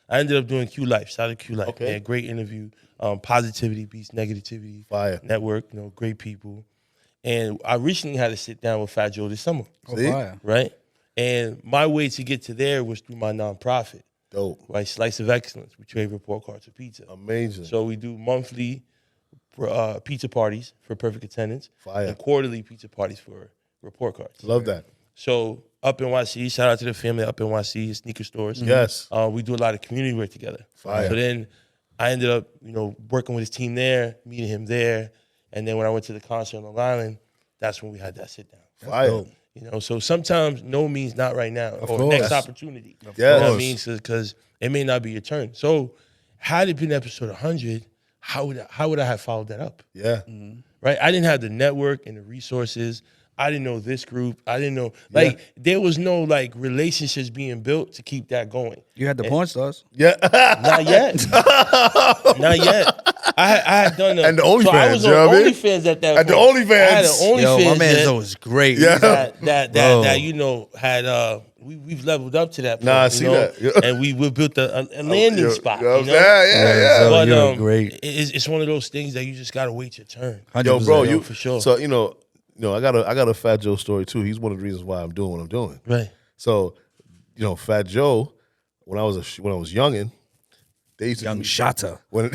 I ended up doing Q Life. Shout out to Q Life. Okay. Man, great interview. Positivity beats negativity. Fire. Network. Great people. And I recently had to sit down with Fat Joe this summer. See? Right. And my way to get to there was through my nonprofit. Dope. Right, Slice of Excellence. We trade report cards for pizza. Amazing. So we do monthly pizza parties for perfect attendance. Fire. And quarterly pizza parties for report cards. Love that. So up NYC, shout out to the family up NYC, sneaker stores. Yes. We do a lot of community work together. Fire. So then I ended up, working with his team there, meeting him there. And then when I went to the concert on Long Island, that's when we had that sit down. Fire. So sometimes no means not right now or course. next opportunity. Yes. You know what I mean? Because it may not be your turn. So had it been episode 100, how would I have followed that up? Yeah. Right? I didn't have the network and the resources. I didn't know this group. I didn't know, there was no relationships being built to keep that going. You had the porn stars. Yeah. Not yet. Not yet. I had done And the so I OnlyFans, was you know on what I mean? OnlyFans at that At the point. OnlyFans. I had an OnlyFans Yo, my man's that- always great. Yeah. that you know had we've leveled up to that point. Nah, I you see know? that. Yeah. And we built a landing spot. You know what I'm You know? saying? Yeah. So But you're great. it's one of those things that you just gotta wait your turn. 100%. Yo, bro, you- for sure. So I got a Fat Joe story too. He's one of the reasons why I'm doing what I'm doing. Right. So, Fat Joe, when I was youngin', they used to Young Shatta. when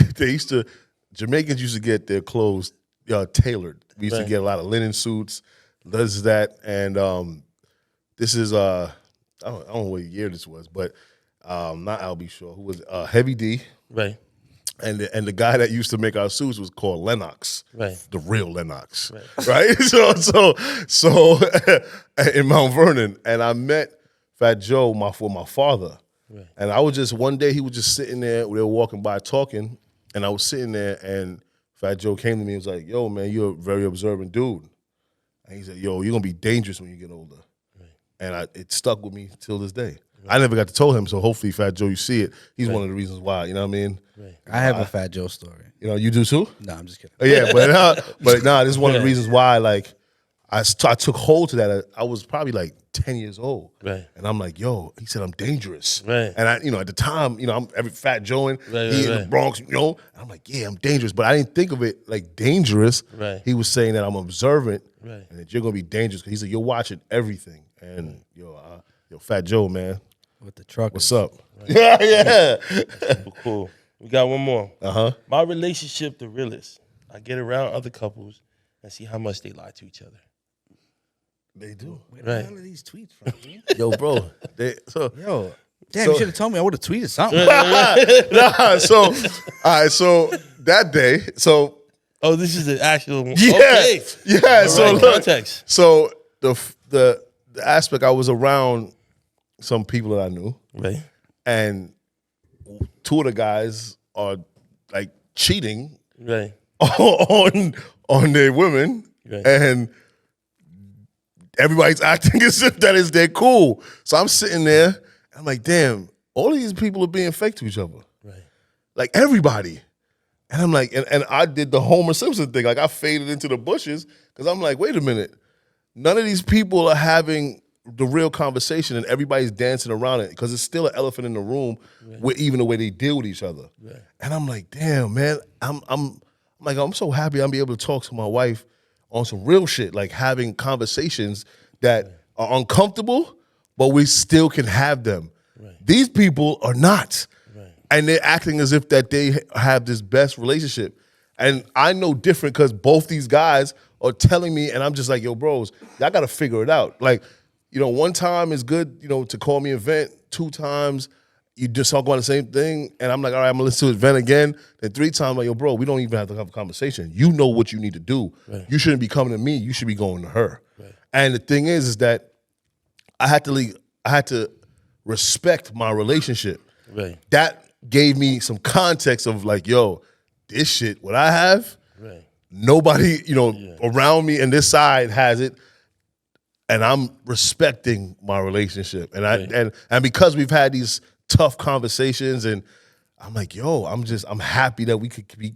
Jamaicans used to get their clothes tailored. We used to Right. get a lot of linen suits, this, that, and this is I don't know what year this was, but not Al B. Shaw, who was Heavy D, Right. and the guy that used to make our suits was called Lennox, Right. the real Lennox, right? So in Mount Vernon, and I met Fat Joe for my father. Right. And I was just, one day he was just sitting there, they were walking by talking, and I was sitting there, and Fat Joe came to me and was like, yo, man, you're a very observant dude. And he said, yo, you're going to be dangerous when you get older. Right. And it stuck with me till this day. Right. I never got to tell him, so hopefully, Fat Joe, you see it. He's one of the reasons why, you know what I mean? Right. I have a Fat Joe story. You do too? No, I'm just kidding. Yeah, but this is one of the reasons why, like, I took hold to that. I was probably like 10 years old. Right. And I'm like, yo, he said I'm dangerous. Right. And I, at the time, I'm every Fat Joe in Right, he in right. the Bronx, and I'm like, yeah, I'm dangerous. But I didn't think of it like dangerous. Right. He was saying that I'm observant Right. and that you're gonna be dangerous. He said, you're watching everything. And yo, Fat Joe, man, With the truck. what's up? Yeah. Cool. We got one more. Uh-huh. My relationship, the realest. I get around other couples and see how much they lie to each other. They do. Where Right. the hell are these tweets from? Yo, bro. Yo, damn, So- you should have told me. I would have tweeted something. So that day, Oh, this is the actual one. yeah, Okay. yeah. All So right, look, context. so the aspect, I was around some people that I knew, Right. and two of the guys are like cheating Right. on their women, Right. and everybody's acting as if they're cool. So I'm sitting there, and I'm like, damn, all of these people are being fake to each other, Right. like everybody. And I'm like, and I did the Homer Simpson thing, like I faded into the bushes because I'm like, wait a minute, none of these people are having the real conversation, and everybody's dancing around it because it's still an elephant in the room with even the way they deal with each other. Right. And I'm like, damn, man, I'm so happy I'm be able to talk to my wife on some real shit, like having conversations that are uncomfortable, but we still can have them. Right. These people are not. Right. And they're acting as if that they have this best relationship. And I know different because both these guys are telling me, and I'm just like, yo, bros, y'all got to figure it out. Like, one time is good, to call me a vent. 2 times, you just talk about the same thing. And I'm like, all right, I'm going to listen to his vent again. Then 3 times, like, yo, bro, we don't even have to have a conversation. You know what you need to do. Right. You shouldn't be coming to me. You should be going to her. Right. And the thing is that I had to respect my relationship. Right. That gave me some context of like, yo, this shit, what I have, Right. nobody, around me and this side has it. And I'm respecting my relationship. And and because we've had these tough conversations, and I'm like, yo, I'm happy that we could be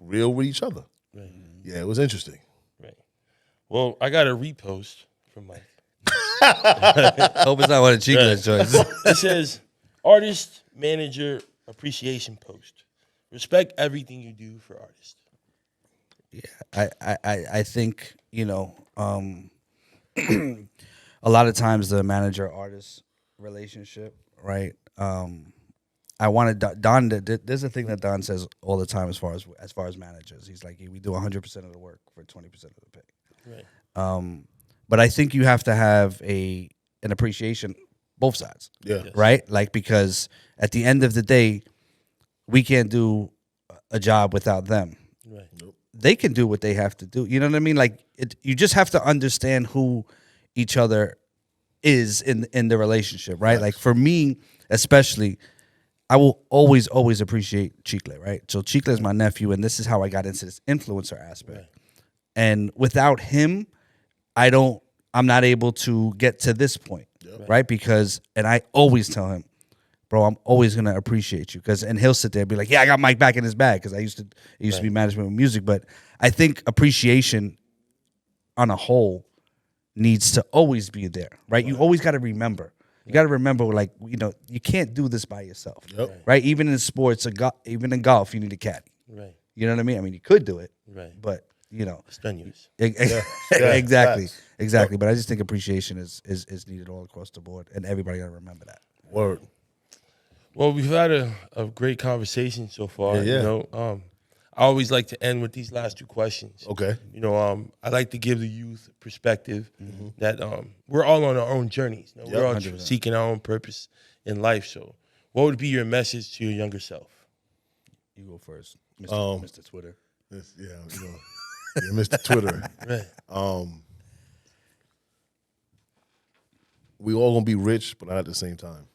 real with each other. Right. Yeah, it was interesting. Right. Well, I got a repost from Mike. Hope it's not one of Chico's choices. It says, artist manager appreciation post. Respect everything you do for artists. I think, a lot of times the manager-artist relationship, right? I wanted Don. There's a thing that Don says all the time as far as managers. He's like, we do 100% of the work for 20% of the pay. Right. But I think you have to have an appreciation both sides. Yeah. Yes. Right? Like, because at the end of the day, we can't do a job without them. Right. They can do what they have to do. You know what I mean? Like, you just have to understand who each other is in the relationship, right? Like, for me, especially, I will always appreciate Chicle, right? So Chicle is my nephew, and this is how I got into this influencer aspect. Right. And without him, I'm not able to get to this point, right? Because, and I always tell him, bro, I'm always gonna appreciate you. And he'll sit there and be like, yeah, I got Mike back in his bag, because it used to be management with music. But I think appreciation on a whole needs to always be there, right? You always got to remember. You got to remember, like, you can't do this by yourself, right? Even in sports, even in golf, you need a caddy. Right. You know what I mean? I mean, you could do it, Right. but strenuous. Exactly. Yep. But I just think appreciation is needed all across the board, and everybody got to remember that. Word. Well, we've had a great conversation so far. Yeah. I always like to end with these last two questions. Okay. I like to give the youth perspective that we're all on our own journeys. We're all 100%. seeking our own purpose in life. So, what would be your message to your younger self? You go first, Mr. Twitter. Mr. Twitter. Right. We all gonna be rich, but not at the same time.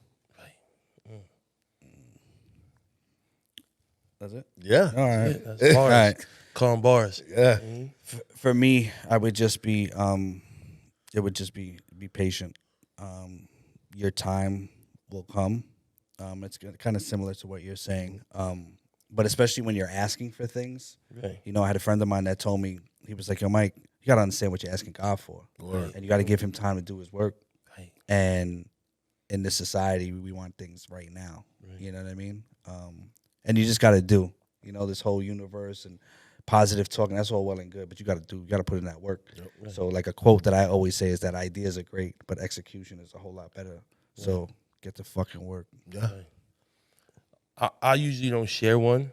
That's it? Yeah. All right. Yeah, that's bars. All right. Calm bars. Yeah. For me, I would just be be patient. Your time will come. It's kind of similar to what you're saying. But especially when you're asking for things. Right. I had a friend of mine that told me, he was like, yo, Mike, you got to understand what you're asking God for. Word. And you got to give him time to do his work. Right. And in this society, we want things right now. Right. You know what I mean? And you just got to do, this whole universe and positive talking, that's all well and good, but you got to put in that work. Yep. Right. So like a quote that I always say is that ideas are great, but execution is a whole lot better. Right. So get to fucking work. Yeah. Right. I usually don't share one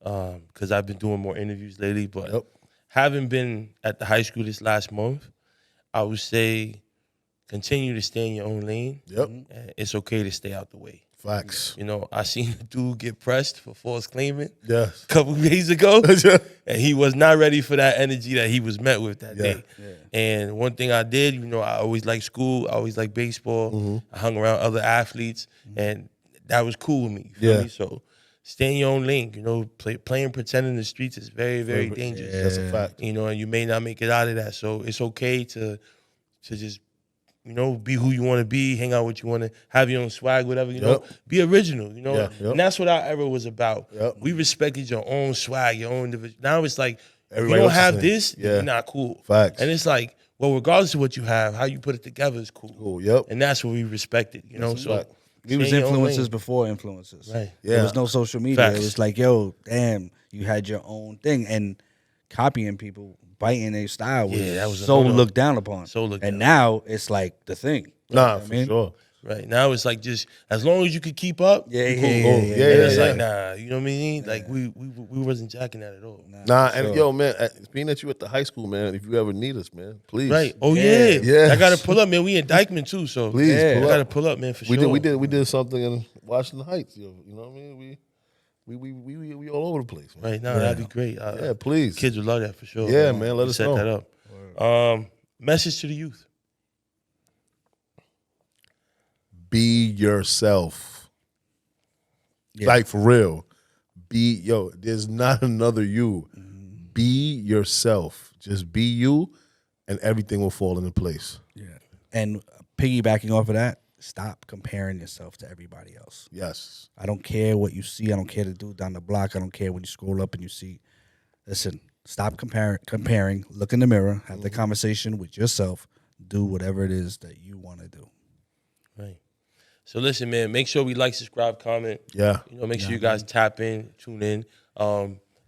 because I've been doing more interviews lately, but having been at the high school this last month, I would say continue to stay in your own lane. Yep. And it's okay to stay out the way. Facts. I seen a dude get pressed for false claiming a couple days ago, and he was not ready for that energy that he was met with that day. Yeah. And one thing I did, I always liked school, I always liked baseball. I hung around other athletes, and that was cool with me. You feel me? So stay in your own lane. Playing pretend in the streets is very, very dangerous. Yeah. That's a fact. And you may not make it out of that. So it's okay to just be who you want to be, hang out what you want to, have your own swag, whatever, be original, And that's what our era was about. We respected your own swag, your own division. Now it's like, if you don't have this, you're not cool. Facts. And it's like, well, regardless of what you have, how you put it together is cool. And that's what we respected, So we was influencers before influencers. Right. Yeah. There was no social media. Facts. It was like, yo, damn, you had your own thing. And copying people, biting their style was, that was so looked down upon. And now it's like the thing. Nah, for sure. Right. Now it's like just as long as you could keep up, it's like, nah, you know what I mean? Like we wasn't jacking that at all. Nah, and yo, man, being that you at the high school, man, if you ever need us, man, please. Right. Oh yeah. I gotta pull up, man. We in Dykeman too, so please I gotta pull up, man, for sure. We did something in Washington Heights, yo. You know what I mean? We all over the place, man. Right now, that'd be great. Please. Kids would love that for sure. Yeah, man. Let us know. Set that up. Message to the youth. Be yourself. Like for real. There's not another you. Be yourself. Just be you, and everything will fall into place. Yeah. And piggybacking off of that, stop comparing yourself to everybody else. Yes. I don't care what you see. I don't care the dude down the block. I don't care when you scroll up and you see. Listen, stop comparing. Look in the mirror. Have the conversation with yourself. Do whatever it is that you want to do. Right. So listen, man, make sure we like, subscribe, comment. Yeah. Make sure you guys tap in, tune in.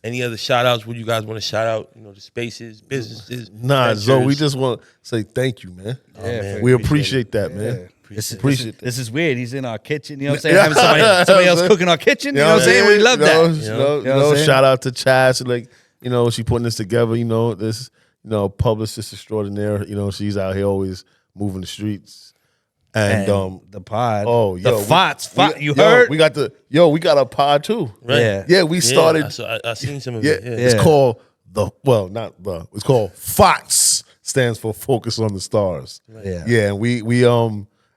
Any other shout outs? What you guys want to shout out? The spaces, businesses. Nah, Zoe, we just want to say thank you, man. Yeah, we appreciate that, man. This is weird. He's in our kitchen. You know what I'm saying? Having somebody else cooking our kitchen. You know what I'm saying? We love that. Shout out to T.H.I.S. She putting this together. This publicist extraordinaire. She's out here always moving the streets. And the pod. Oh, yo, the FOTS. You heard? We got a pod too. Right. Yeah. We started. I seen some of it. Yeah. It's called it's called FOTS. Stands for Focus on the Stars. Right. Yeah. Yeah. And we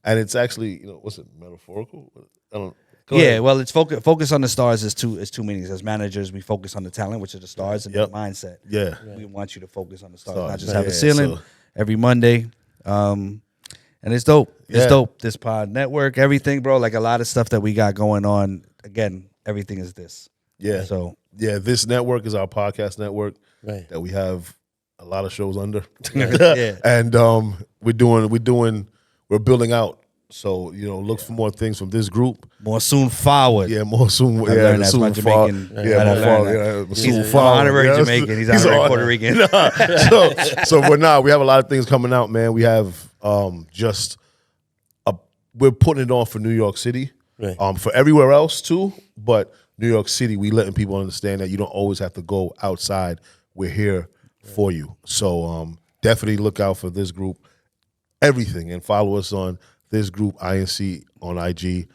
and it's actually, what's it, metaphorical? I don't. Well, it's focus on the stars is two meanings. As managers, we focus on the talent, which are the stars, and the mindset. Yeah. We want you to focus on the stars, not just have a ceiling every Monday. And it's dope. It's Yeah. dope. This pod network, everything, bro. Like a lot of stuff that we got going on. Again, everything is this. Yeah. So Yeah, this network is our podcast network Right. that we have a lot of shows under. Yeah. And we're building out. So, look for more things from this group. more soon forward. Yeah, more soon. I Yeah, learned that. soon My far. Jamaican. Yeah, I more learned far. that. Yeah, He's soon an forward. honorary Yeah, Jamaican. He's honorary on. Puerto Rican. But we have a lot of things coming out, man. We have we're putting it on for New York City, Right. for everywhere else too. But New York City, we letting people understand that you don't always have to go outside. We're here for you. So definitely look out for this group, everything, and follow us on this group, INC on IG,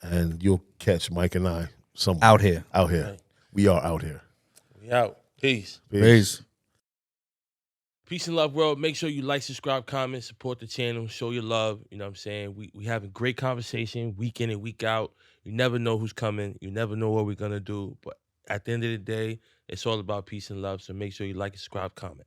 and you'll catch Mike and I somewhere Out here. Out here, Right. we are out here. We out. Peace. Peace. Peace and love, world. Make sure you like, subscribe, comment, support the channel, show your love. You know what I'm saying? We having great conversation week in and week out. You never know who's coming. You never know what we're going to do. But at the end of the day, it's all about peace and love. So make sure you like, subscribe, comment.